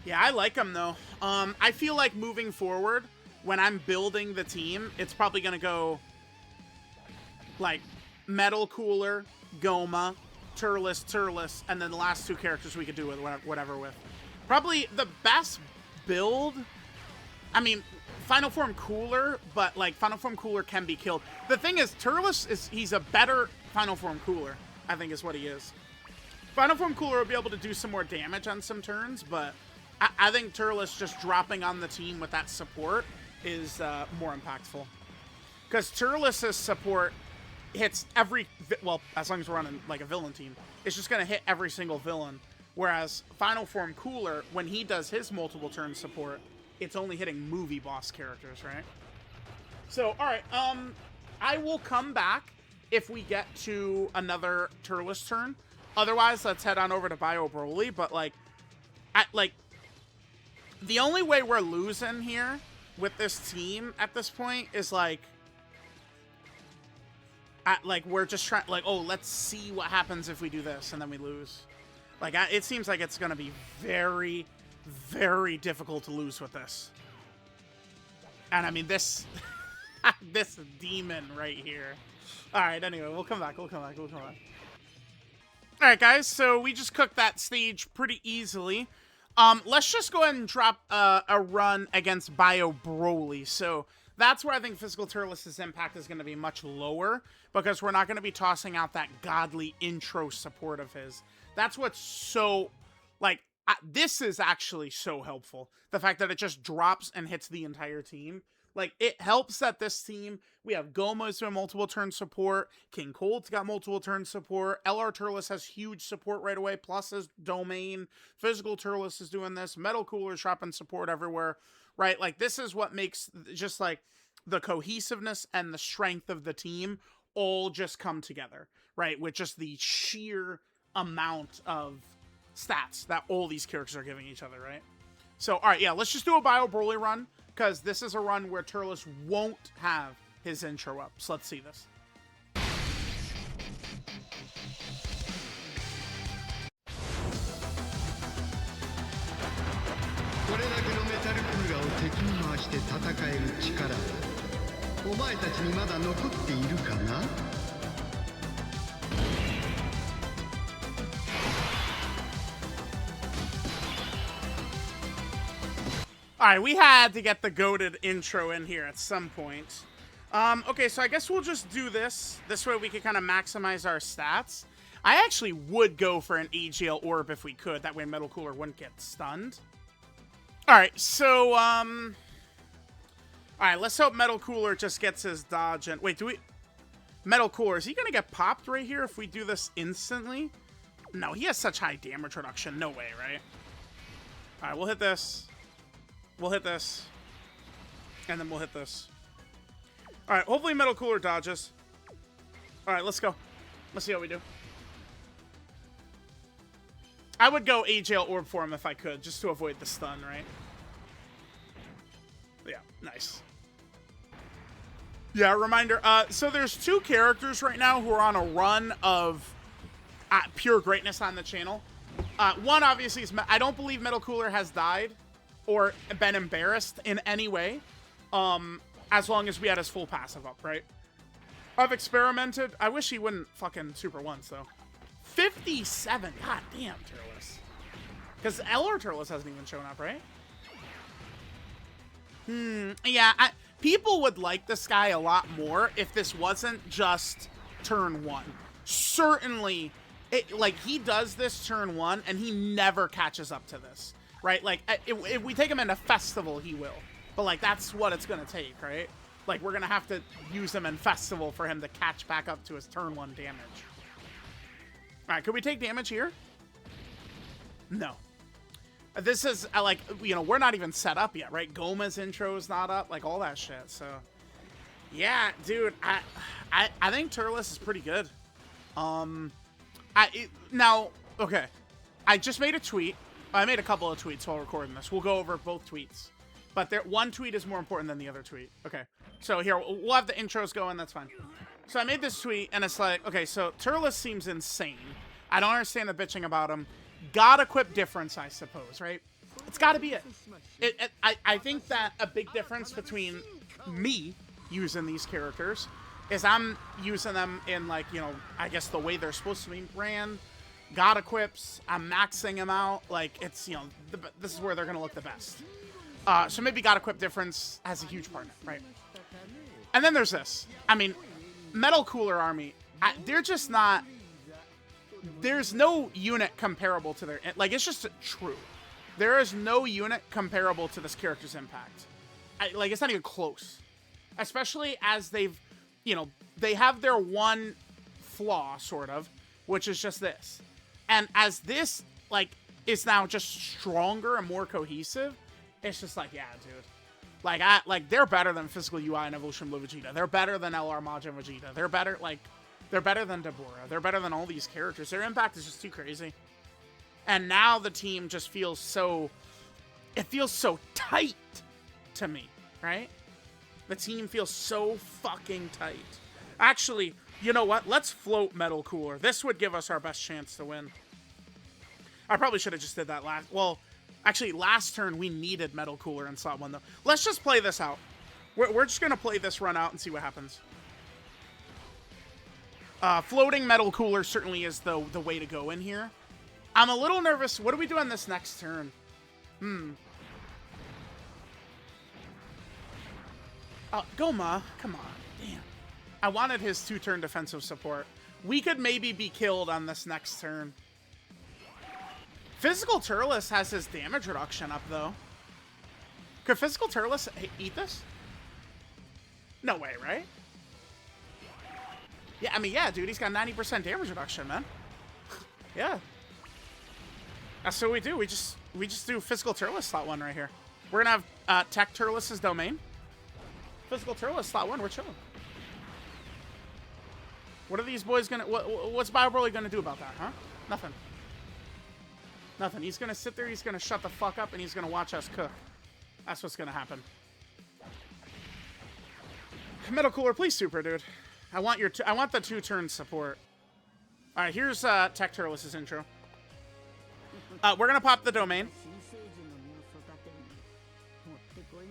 Yeah, I like him, though. I feel like moving forward, when I'm building the team, it's probably going to go, like, Metal Cooler, Goma, Turles, and then the last 2 characters we could do with whatever with. Probably the best build, I mean, Final Form Cooler, but, like, Final Form Cooler can be killed. The thing is, Turles he's a better Final Form Cooler, I think is what he is. Final Form Cooler will be able to do some more damage on some turns, but I think Turles just dropping on the team with that support is more impactful. Because Turles' support hits every, well, as long as we're running like a villain team, it's just going to hit every single villain. Whereas Final Form Cooler, when he does his multiple turn support, it's only hitting movie boss characters, right? So, alright, I will come back if we get to another Turles turn. Otherwise, let's head on over to Bio Broly, but like, the only way we're losing here with this team at this point is like, we're just trying, like, oh, let's see what happens if we do this, and then we lose. Like, it seems like it's going to be very, very difficult to lose with this. And I mean, this, this demon right here. All right, anyway, we'll come back. All right, guys, so we just cooked that stage pretty easily. Let's just go ahead and drop a run against Bio Broly. So that's where I think Physical Turles' impact is going to be much lower, because we're not going to be tossing out that godly intro support of his. That's what's so, like, This is actually so helpful. The fact that it just drops and hits the entire team. Like, it helps that this team, we have Goma's doing multiple turn support, King Cold's got multiple turn support, LR Turles has huge support right away, plus his domain, Physical Turles is doing this, Metal Cooler's dropping support everywhere, right? Like, this is what makes just, like, the cohesiveness and the strength of the team all just come together, right? With just the sheer amount of stats that all these characters are giving each other, right? So, all right, yeah, let's just do a Bio Broly run, because this is a run where Turles won't have his intro up. So let's see this. Alright, we had to get the goated intro in here at some point. Okay, so I guess we'll just do this. This way we can kind of maximize our stats. I actually would go for an AGL Orb if we could. That way Metal Cooler wouldn't get stunned. Alright, so, alright, let's hope Metal Cooler just gets his dodge and... Wait, do we... Metal Cooler, is he gonna get popped right here if we do this instantly? No, he has such high damage reduction. No way, right? Alright, we'll hit this. We'll hit this. And then we'll hit this. Alright, hopefully Metal Cooler dodges. Alright, let's go. Let's see how we do. I would go AGL Orb for him if I could, just to avoid the stun, right? Yeah, nice. Yeah, reminder. So there's two characters right now who are on a run of pure greatness on the channel. One, obviously, is... I don't believe Metal Cooler has died or been embarrassed in any way, as long as we had his full passive up, right? I've experimented. I wish he wouldn't fucking super once, though. 57. God damn, Turles. Because LR Turles hasn't even shown up, right? Yeah, people would like this guy a lot more if this wasn't just turn 1. Certainly, like, he does this turn 1, and he never catches up to this. Right? Like, if we take him in a festival, he will. But, like, that's what it's going to take, right? Like, we're going to have to use him in festival for him to catch back up to his turn 1 damage. Alright, could we take damage here? No. This is, like, you know, we're not even set up yet, right? Goma's intro is not up, like, all that shit, so... Yeah, dude, I think Turles is pretty good. Now, okay. I just made a tweet. I made a couple of tweets while recording this. We'll go over both tweets. But one tweet is more important than the other tweet. Okay. So here, we'll have the intros going. That's fine. So I made this tweet, and it's like, okay, so Turles seems insane. I don't understand the bitching about him. God equip difference, I suppose, right? It's got to be it. I think that a big difference between me using these characters is I'm using them in, like, you know, I guess the way they're supposed to be ran. God equips, I'm maxing them out, like, it's, you know, this is where they're going to look the best. So maybe God equip difference has a huge part in it, right? And then there's this. I mean, Metal Cooler Army, they're just not, there's no unit comparable to their, like, it's just true. There is no unit comparable to this character's impact. Like, it's not even close. Especially as they've, you know, they have their one flaw, sort of, which is just this. And as this, like, is now just stronger and more cohesive, it's just like, yeah, dude. Like, they're better than Physical UI and Evolution Blue Vegeta. They're better than LR Majin Vegeta. They're better, like, they're better than Deborah. They're better than all these characters. Their impact is just too crazy. And now the team just feels so, it feels so tight to me, right? The team feels so fucking tight. Actually, you know what? Let's float Metal Cooler. This would give us our best chance to win. I probably should have just did that last... Well, actually, last turn we needed Metal Cooler in slot 1, though. Let's just play this out. We're just going to play this run out and see what happens. Floating Metal Cooler certainly is the way to go in here. I'm a little nervous. What do we do on this next turn? Goma, come on. Damn. I wanted his 2-turn defensive support. We could maybe be killed on this next turn. Physical Turles has his damage reduction up, though. Could Physical Turles eat this? No way, right? Yeah, I mean, yeah, dude, he's got 90% damage reduction, man. Yeah. That's what we do. We just do Physical Turles slot 1 right here. We're gonna have Tech Turles' domain. Physical Turles slot 1, we're chilling. What are these boys gonna... What's Bio Broly gonna do about that, huh? Nothing. Nothing. He's gonna sit there, he's gonna shut the fuck up, and he's gonna watch us cook. That's what's gonna happen. Metal Cooler, please super, dude. I want your... I want the 2-turn support. Alright, here's Tech Turles' intro. We're gonna pop the domain.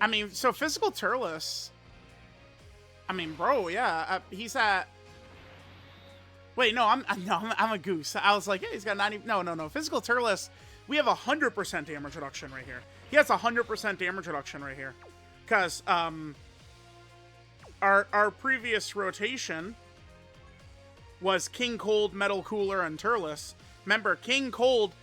I mean, so Physical Turles... I mean, bro, yeah. He's at... Wait, no, I'm a goose. I was like, yeah, he's got 90... No. Physical Turles, we have 100% damage reduction right here. He has 100% damage reduction right here. Because, our previous rotation was King Cold, Metal Cooler, and Turles. Remember, King Cold,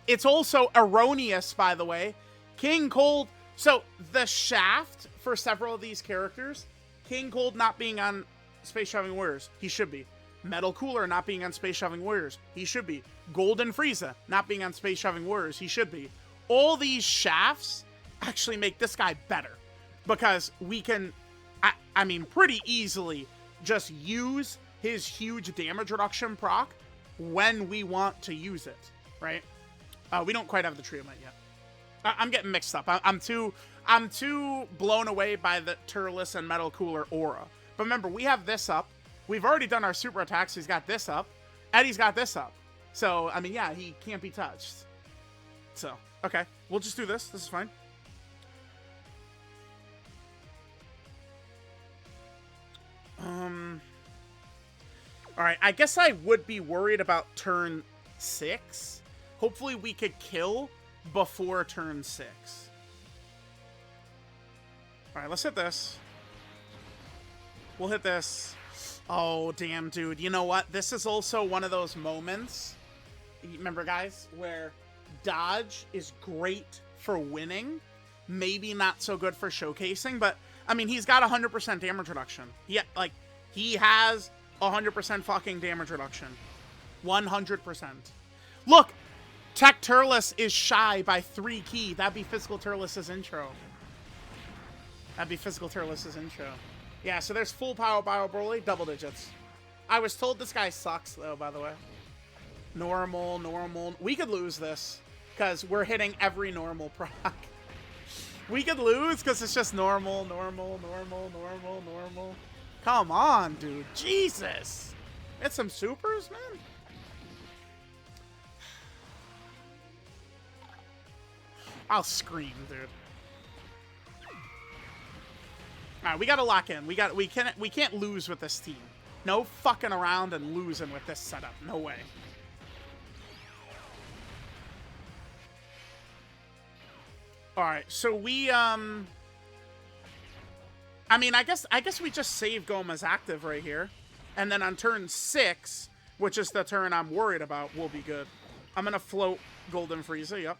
it's also erroneous, by the way. King Cold... So, the shaft for several of these characters, King Cold not being on Space Shoving Warriors, he should be. Metal Cooler not being on Space Shoving Warriors, he should be. Golden Frieza not being on Space Shoving Warriors, he should be. All these shafts actually make this guy better. Because we can, I mean, pretty easily just use his huge damage reduction proc when we want to use it, right? We don't quite have the Trio Might yet. I'm getting mixed up. I'm too blown away by the Turles and Metal Cooler aura. But remember, we have this up. We've already done our super attacks. He's got this up. Eddie's got this up. So, I mean, yeah, he can't be touched. So, okay. We'll just do this. This is fine. Alright, I guess I would be worried about turn 6. Hopefully we could kill before turn 6. Alright, let's hit this. We'll hit this. Oh, damn, dude. You know what? This is also one of those moments, remember, guys, where dodge is great for winning. Maybe not so good for showcasing, but, I mean, he's got 100% damage reduction. Yeah, like, he has 100% fucking damage reduction. 100%. Look! Tech Turles is shy by 3 key. That'd be Physical Turles' intro. That'd be Physical Turles' intro. Yeah, so there's full power Bio Broly, double digits. I was told this guy sucks, though, by the way. Normal. We could lose this, because we're hitting every normal proc. We could lose, because it's just normal. Come on, dude. Jesus. Get some supers, man. I'll scream, dude. All right, we gotta lock in. We can't lose with this team. No fucking around and losing with this setup. No way. All right, so we I mean, I guess we just save Goma's active right here, and then on turn 6, which is the turn I'm worried about, we'll be good. I'm gonna float Golden Frieza. Yep.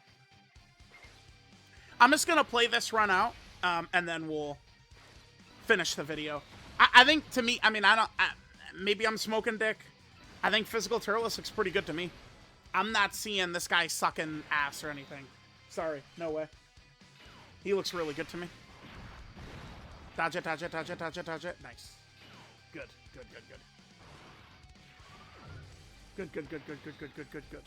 I'm just gonna play this run out, and then we'll finish the video. I think, to me, I mean, maybe I'm smoking dick. I think Physical Turles looks pretty good to me. I'm not seeing this guy sucking ass or anything. Sorry, no way. He looks really good to me. Dodge it. Nice. Good. Good.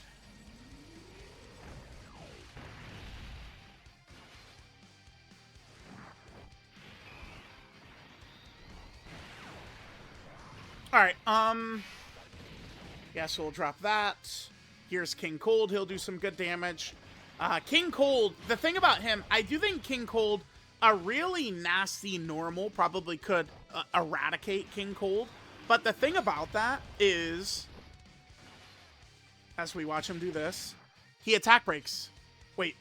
Alright, yeah, so we'll drop that. Here's King Cold, he'll do some good damage. King Cold, the thing about him, I do think King Cold, a really nasty normal probably could eradicate King Cold. But the thing about that is, as we watch him do this, he attack breaks. Wait,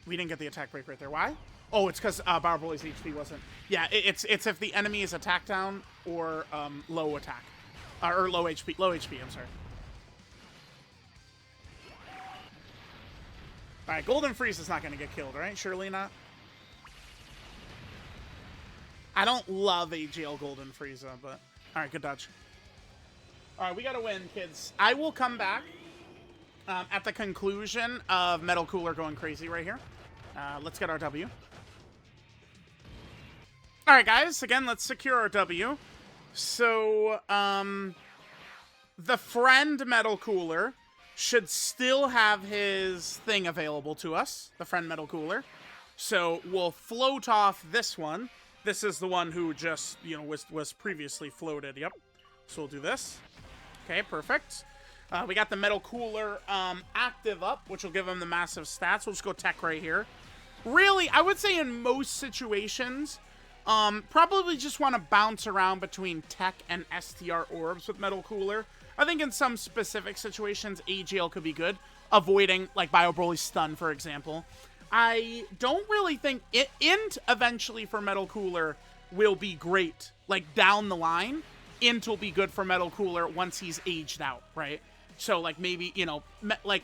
we didn't get the attack break right there. Why? Oh, it's because Bio Broly's HP wasn't. Yeah, it's if the enemy is attack down or low attack. Or low HP. Low HP, I'm sorry. Alright, Golden Freeze is not going to get killed, right? Surely not. I don't love AGL Golden Frieza, but... Alright, good dodge. Alright, we gotta win, kids. I will come back at the conclusion of Metal Cooler going crazy right here. Let's get our W. Alright, guys. Again, let's secure our W. So, the friend Metal Cooler should still have his thing available to us. The friend Metal Cooler. So, we'll float off this one. This is the one who just, you know, was previously floated. Yep. So we'll do this. Okay, perfect. We got the Metal Cooler active up, which will give him the massive stats. We'll just go tech right here. Really, I would say in most situations, probably just want to bounce around between tech and STR orbs with Metal Cooler. I think in some specific situations, AGL could be good. Avoiding, like, Bio Broly's stun, for example. I don't really think Int eventually for Metal Cooler will be great. Like, down the line, Int will be good for Metal Cooler once he's aged out, right? So, like, maybe, you know, like,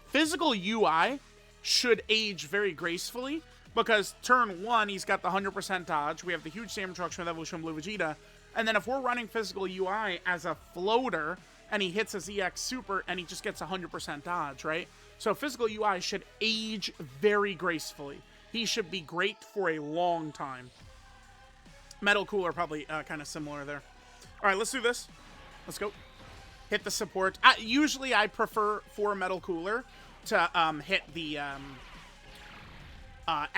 physical UI should age very gracefully because turn 1, he's got the 100% dodge. We have the huge damage reduction with Evolution Blue Vegeta. And then if we're running physical UI as a floater and he hits his EX Super and he just gets 100% dodge, right? So physical UI should age very gracefully. He should be great for a long time. Metal Cooler probably kind of similar there. All right, let's do this. Let's go. Hit the support. Usually I prefer for Metal Cooler to hit the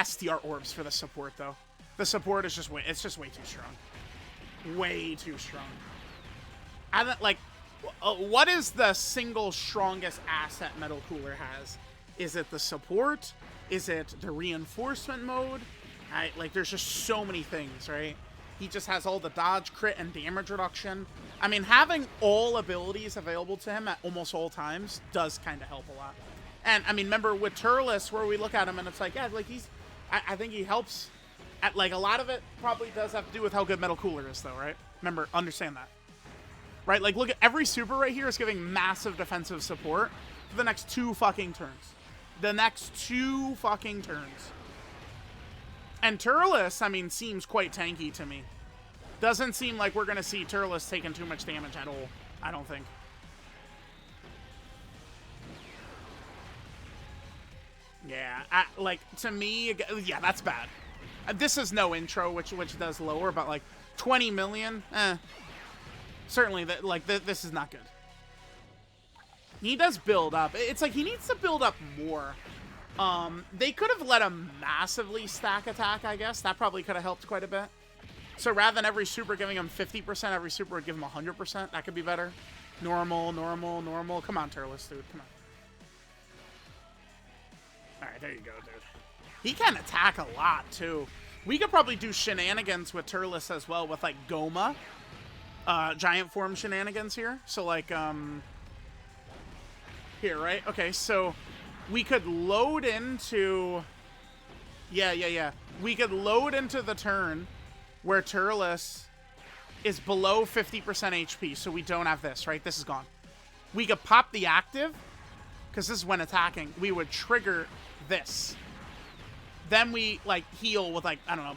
STR orbs for the support, though. The support is just way too strong. Way too strong. I don't, like... what is the single strongest asset Metal Cooler has? Is it the support? Is it the reinforcement mode? Like, there's just so many things, right? He just has all the dodge, crit, and damage reduction. I mean, having all abilities available to him at almost all times does kind of help a lot. And, I mean, remember with Turles, where we look at him and it's like, yeah, like, he's... I think he helps. At, like, a lot of it probably does have to do with how good Metal Cooler is, though, right? Remember, understand that. Right, like, look at every super right here is giving massive defensive support for the next 2 fucking turns. The next 2 fucking turns. And Turles, I mean, seems quite tanky to me. Doesn't seem like we're going to see Turles taking too much damage at all. I don't think. Yeah, like, to me, yeah, that's bad. This is no intro, which does lower, but, like, 20 million, certainly, this is not good. He does build up. It's like he needs to build up more. They could have let him massively stack attack, I guess. That probably could have helped quite a bit. So rather than every super giving him 50%, every super would give him 100%. That could be better. Normal, normal, normal. Come on, Turles, dude. Come on. All right, there you go, dude. He can attack a lot, too. We could probably do shenanigans with Turles as well with, like, Goma. Giant form shenanigans here. So, like, here, right? Okay, so we could load into... Yeah. We could load into the turn where Turles is below 50% HP, so we don't have this, right? This is gone. We could pop the active, because this is when attacking. We would trigger this. Then we, like, heal with, like, I don't know,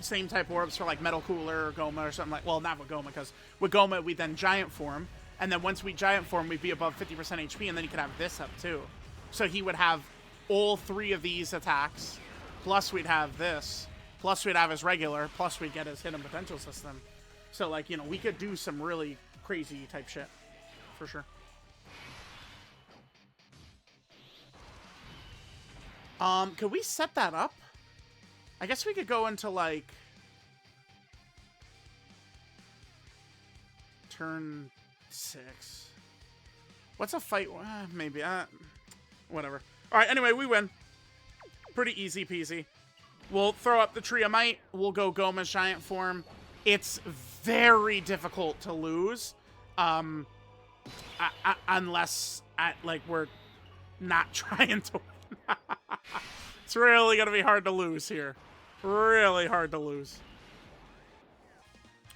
same type orbs for, like, Metal Cooler or Goma or something like... Well, not with Goma, because with Goma, we then Giant Form. And then once we Giant Form, we'd be above 50% HP, and then he could have this up, too. So he would have all 3 of these attacks, plus we'd have this, plus we'd have his regular, plus we'd get his hidden potential system. So, like, you know, we could do some really crazy type shit, for sure. Could we set that up? I guess we could go into, like, turn 6. What's a fight? Maybe. Whatever. All right, anyway, we win. Pretty easy peasy. We'll throw up the Tree of Might. We'll go Goma's Giant Form. It's very difficult to lose. Unless, like, we're not trying to win. It's really going to be hard to lose here. Really hard to lose.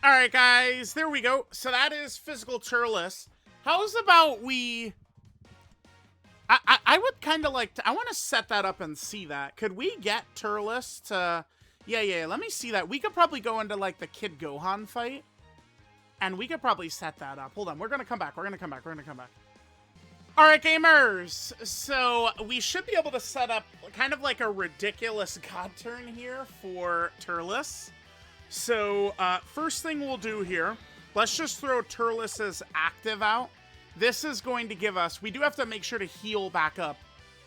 All right, guys. There we go. So that is Physical Turles. How's about we... I would kind of like to, I want to set that up and see that. Could we get Turles to, yeah, let me see that. We could probably go into like the Kid Gohan fight. And we could probably set that up. Hold on, we're gonna come back. We're gonna come back. All right, gamers. So we should be able to set up kind of like a ridiculous god turn here for Turles. So first thing we'll do here, let's just throw Turles' active out. This is going to give us, we do have to make sure to heal back up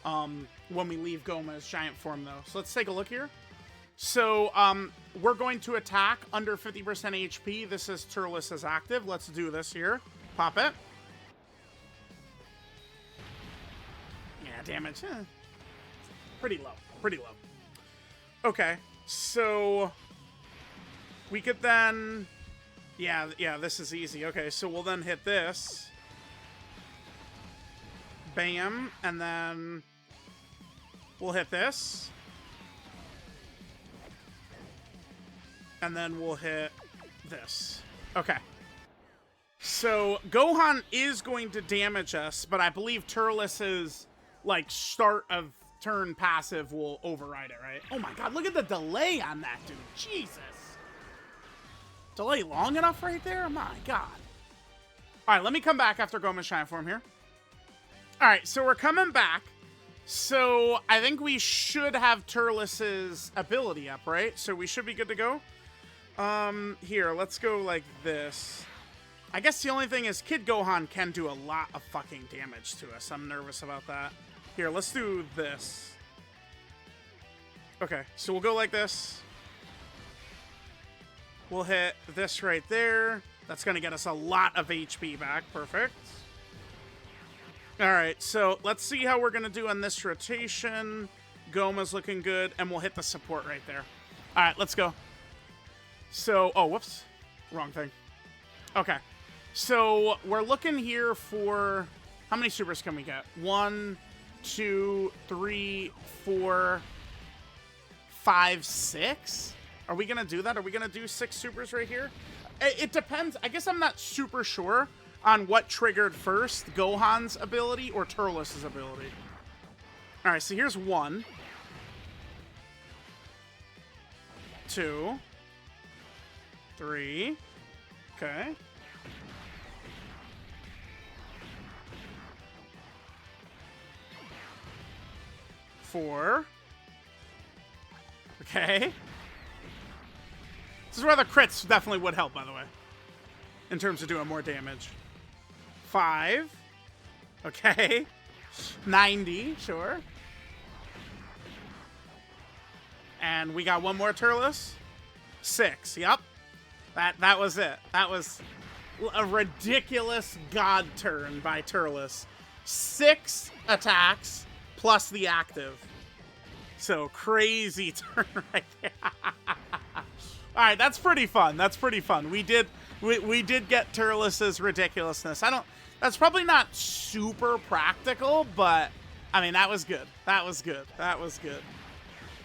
when we leave Goma's giant form though. So let's take a look here. So, we're going to attack under 50% HP. This is Turles' active. Let's do this here. Pop it. Yeah, damage. Pretty low. Okay, so we could then... Yeah, this is easy. Okay, so we'll then hit this. Bam, and then we'll hit this. And then we'll hit this. Okay. So, Gohan is going to damage us, but I believe Turles' like, start of turn passive will override it, right? Oh my god, look at the delay on that, dude. Jesus. Delay long enough right there? My god. Alright, let me come back after Goma's giant form here. Alright, so we're coming back. So, I think we should have Turles' ability up, right? So we should be good to go. Here, let's go like this. I guess the only thing is Kid Gohan can do a lot of fucking damage to us. I'm nervous about that. Here, let's do this. Okay, so we'll go like this. We'll hit this right there. That's going to get us a lot of HP back. Perfect. Alright, so let's see how we're going to do on this rotation. Goma's looking good, and we'll hit the support right there. Alright, let's go. So, oh, whoops. Wrong thing. Okay. So, we're looking here for... How many supers can we get? 1, 2, 3, 4, 5, 6? Are we going to do that? Are we going to do 6 supers right here? It depends. I guess I'm not super sure on what triggered first, Gohan's ability or Turles' ability. Alright, so here's 1. 2. 3. Okay. 4. Okay. This is where the crits definitely would help, by the way. In terms of doing more damage. 5. Okay. 90, sure. And we got one more Turles. 6, yep. That was it. That was a ridiculous god turn by Turles. 6 attacks plus the active. So crazy turn right there. All right, that's pretty fun. That's pretty fun. We did get Turles' ridiculousness. That's probably not super practical, but I mean, that was good. That was good. That was good.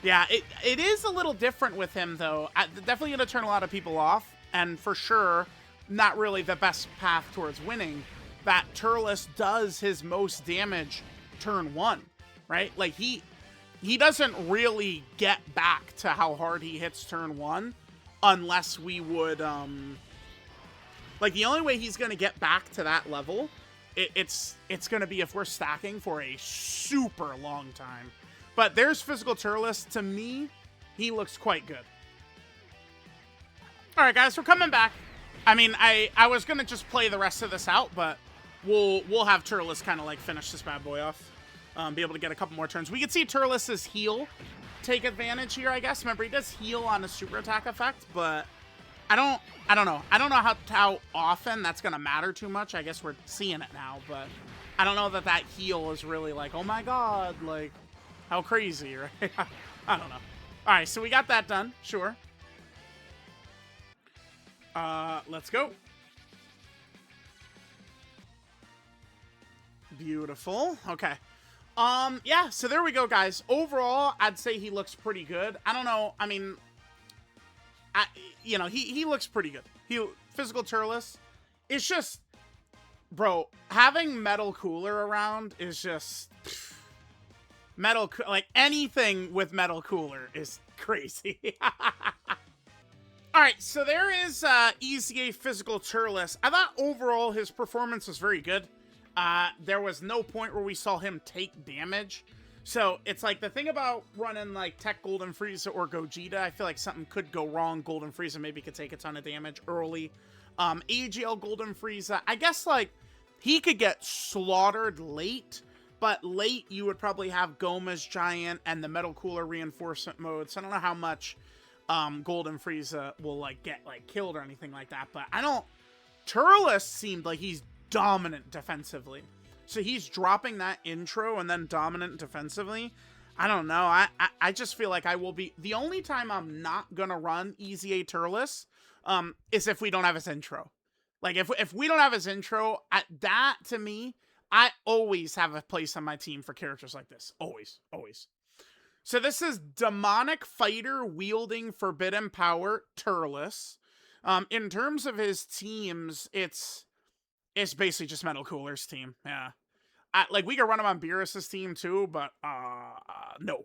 Yeah, it is a little different with him, though. Definitely going to turn a lot of people off, and for sure, not really the best path towards winning. That Turles does his most damage turn 1, right? Like, he doesn't really get back to how hard he hits turn 1 unless we would, like, the only way he's going to get back to that level, it's going to be if we're stacking for a super long time. But there's Physical Turles. To me, he looks quite good. All right, guys, we're coming back. I mean, I was going to just play the rest of this out, but we'll have Turles kind of, like, finish this bad boy off. Be able to get a couple more turns. We can see Turles' heal take advantage here, I guess. Remember, he does heal on a super attack effect, but I don't know. I don't know how often that's going to matter too much. I guess we're seeing it now, but I don't know that heal is really like, oh my god, like, how crazy, right? I don't know. All right, so we got that done. Sure. Let's go. Beautiful. Okay. Yeah, so there we go, guys. Overall, I'd say he looks pretty good. I don't know. I mean, you know, he looks pretty good. Physical Turles. It's just, Bro, having Metal Cooler around is just... like, anything with Metal Cooler is crazy. Alright, so there is EZA Physical Turles. I thought overall his performance was very good. There was no point where we saw him take damage. So, it's like, the thing about running, like, Tech Golden Frieza or Gogeta, I feel like something could go wrong. Golden Frieza maybe could take a ton of damage early. AGL Golden Frieza, I guess, like, he could get slaughtered late, but late you would probably have Goma's Giant and the Metal Cooler reinforcement mode, so I don't know how much Golden Frieza will, like, get, like, killed or anything like that, but I don't... Turles seemed like he's dominant defensively. So he's dropping that intro and then dominant defensively. I don't know. I just feel like I will be... The only time I'm not going to run EZA Turles is if we don't have his intro. Like, if we don't have his intro, that, to me, I always have a place on my team for characters like this. Always. Always. So this is Demonic Fighter wielding Forbidden Power Turles. In terms of his teams, it's basically just Metal Cooler's team. Yeah. Like, we could run him on Beerus's team too, but, no.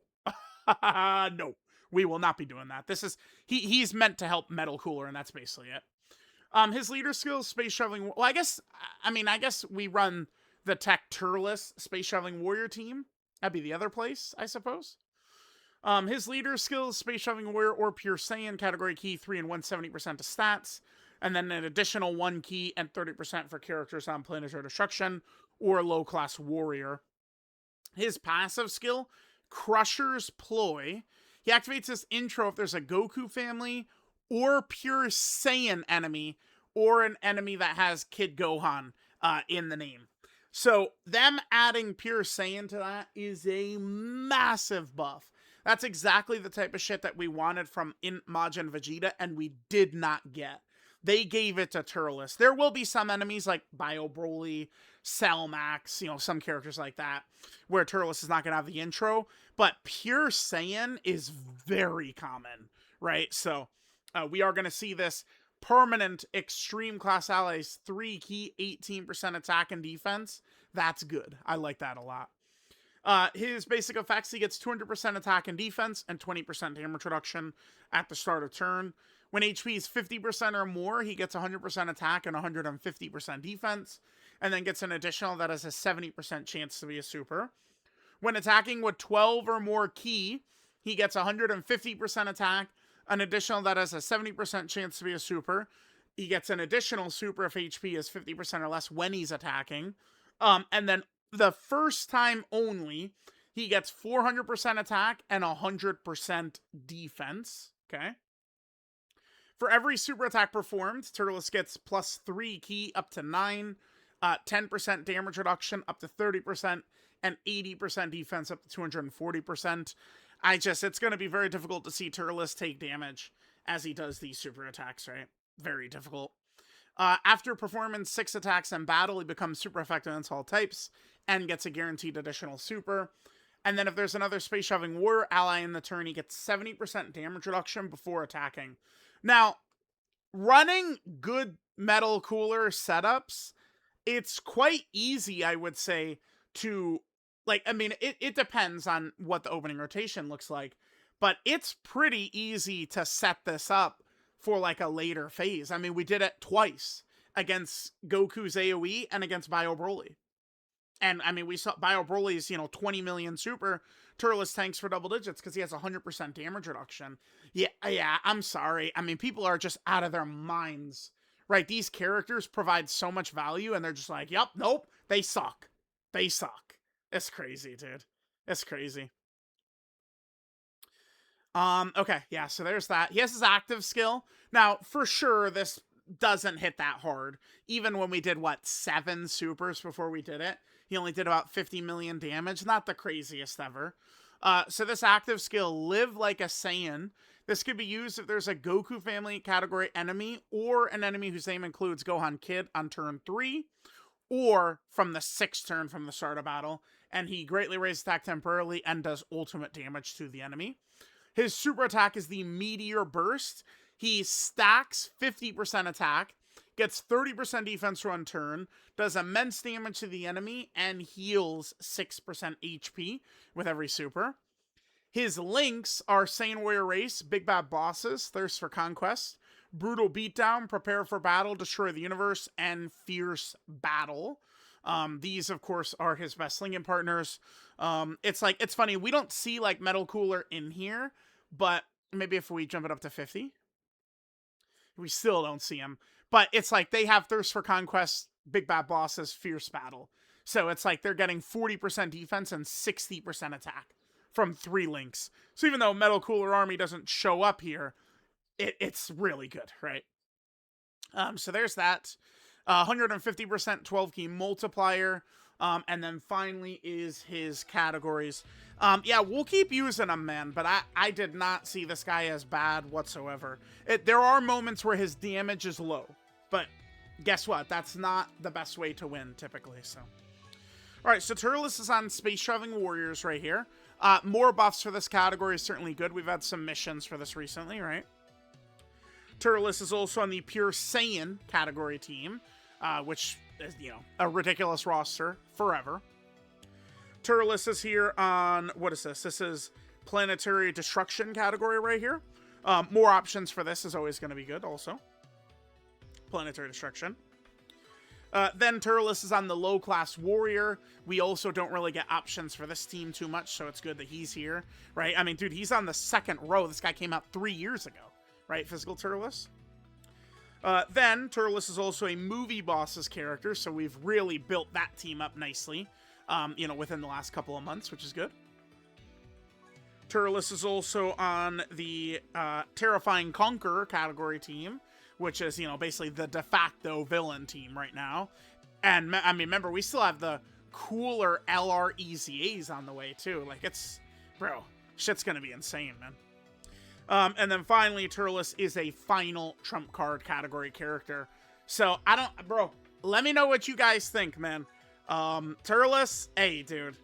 No. We will not be doing that. This is, he's meant to help Metal Cooler, and that's basically it. His leader skills, Space Shoveling, well, I guess we run the Tech Turles Space Shoveling Warrior team. That'd be the other place, I suppose. His leader skills, Space Shoveling Warrior or Pure Saiyan, category key 3 and 170% to stats. And then an additional 1 key and 30% for characters on Planetary Destruction or low-class warrior. His passive skill, Crusher's Ploy. He activates his intro if there's a Goku family or Pure Saiyan enemy or an enemy that has Kid Gohan in the name. So them adding Pure Saiyan to that is a massive buff. That's exactly the type of shit that we wanted from Majin Vegeta, and we did not get. They gave it to Turles. There will be some enemies like Bio Broly, Cell Max, you know, some characters like that, where Turles is not going to have the intro, but Pure Saiyan is very common, right? So we are going to see this permanent Extreme Class Allies 3 key, 18% attack and defense. That's good. I like that a lot. His basic effects, he gets 200% attack and defense and 20% damage reduction at the start of turn. When HP is 50% or more, he gets 100% attack and 150% defense, and then gets an additional that has a 70% chance to be a super. When attacking with 12 or more ki, he gets 150% attack, an additional that has a 70% chance to be a super. He gets an additional super if HP is 50% or less when he's attacking. And then the first time only, he gets 400% attack and 100% defense. Okay. For every super attack performed, Turles gets plus 3 ki up to 9, 10% damage reduction up to 30%, and 80% defense up to 240%. It's going to be very difficult to see Turles take damage as he does these super attacks, right? Very difficult. After performing 6 attacks in battle, he becomes super effective against all types and gets a guaranteed additional super. And then if there's another Space Shoveling Warrior ally in the turn, he gets 70% damage reduction before attacking. Now, running good Metal Cooler setups, it's quite easy, I would say, to, like, I mean, it depends on what the opening rotation looks like, but it's pretty easy to set this up for, like, a later phase. I mean, we did it twice against Goku's AoE and against Bio Broly. And, I mean, we saw Bio Broly's, 20 million super. Turles tanks for double digits because he has 100% damage reduction. Yeah, I'm sorry. I mean, people are just out of their minds, right? These characters provide so much value, and they're just like, yep, nope, they suck. They suck. It's crazy, dude. It's crazy. Okay, yeah, so there's that. He has his active skill. Now, for sure, this doesn't hit that hard. Even when we did, 7 supers before we did it, he only did about 50 million damage. Not the craziest ever. So this active skill, Live Like a Saiyan. This could be used if there's a Goku family category enemy or an enemy whose name includes Gohan Kid on turn 3, or from the 6th turn from the start of battle, and he greatly raises attack temporarily and does ultimate damage to the enemy. His super attack is the Meteor Burst. He stacks 50% attack. gets 30% defense run turn, does immense damage to the enemy, and heals 6% HP with every super. His links are Saiyan Warrior Race, Big Bad Bosses, Thirst for Conquest, Brutal Beatdown, Prepare for Battle, Destroy the Universe, and Fierce Battle. These, of course, are his best linking partners. It's funny, we don't see, like, Metal Cooler in here, but maybe if we jump it up to 50, we still don't see him. But it's like they have Thirst for Conquest, Big Bad Bosses, Fierce Battle. So it's like they're getting 40% defense and 60% attack from 3 links. So even though Metal Cooler Army doesn't show up here, it's really good, right? So there's that. 150% 12 key multiplier. And then finally is his categories. Yeah, we'll keep using him, man, but I did not see this guy as bad whatsoever. There are moments where his damage is low, but guess what? That's not the best way to win, typically, so. Alright, so Turles is on Space Traveling Warriors right here. More buffs for this category is certainly good. We've had some missions for this recently, right? Turles is also on the Pure Saiyan category team, which is, you know, a ridiculous roster forever. Turles is here on, what is this? This is Planetary Destruction category right here. More options for this is always going to be good also. Planetary Destruction. Then Turles is on the low-class Warrior. We also don't really get options for this team too much, so it's good that he's here, right? I mean, dude, he's on the 2nd row. This guy came out 3 years ago, right? Physical Turles. Then Turles is also a movie bosses character, so we've really built that team up nicely, you know, within the last couple of months, which is good. Turles is also on the Terrifying Conqueror category team, which is, you know, basically the de facto villain team right now. And, I mean, remember, we still have the cooler LR EZAs on the way, too. Like, it's, bro, shit's gonna be insane, man. And then finally, Turles is a final trump card category character. So, bro, let me know what you guys think, man. Turles, hey, dude.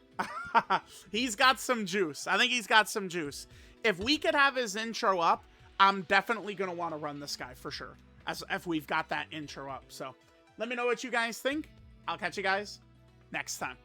He's got some juice. I think he's got some juice. If we could have his intro up, I'm definitely going to want to run this guy for sure, as if we've got that intro up. So let me know what you guys think. I'll catch you guys next time.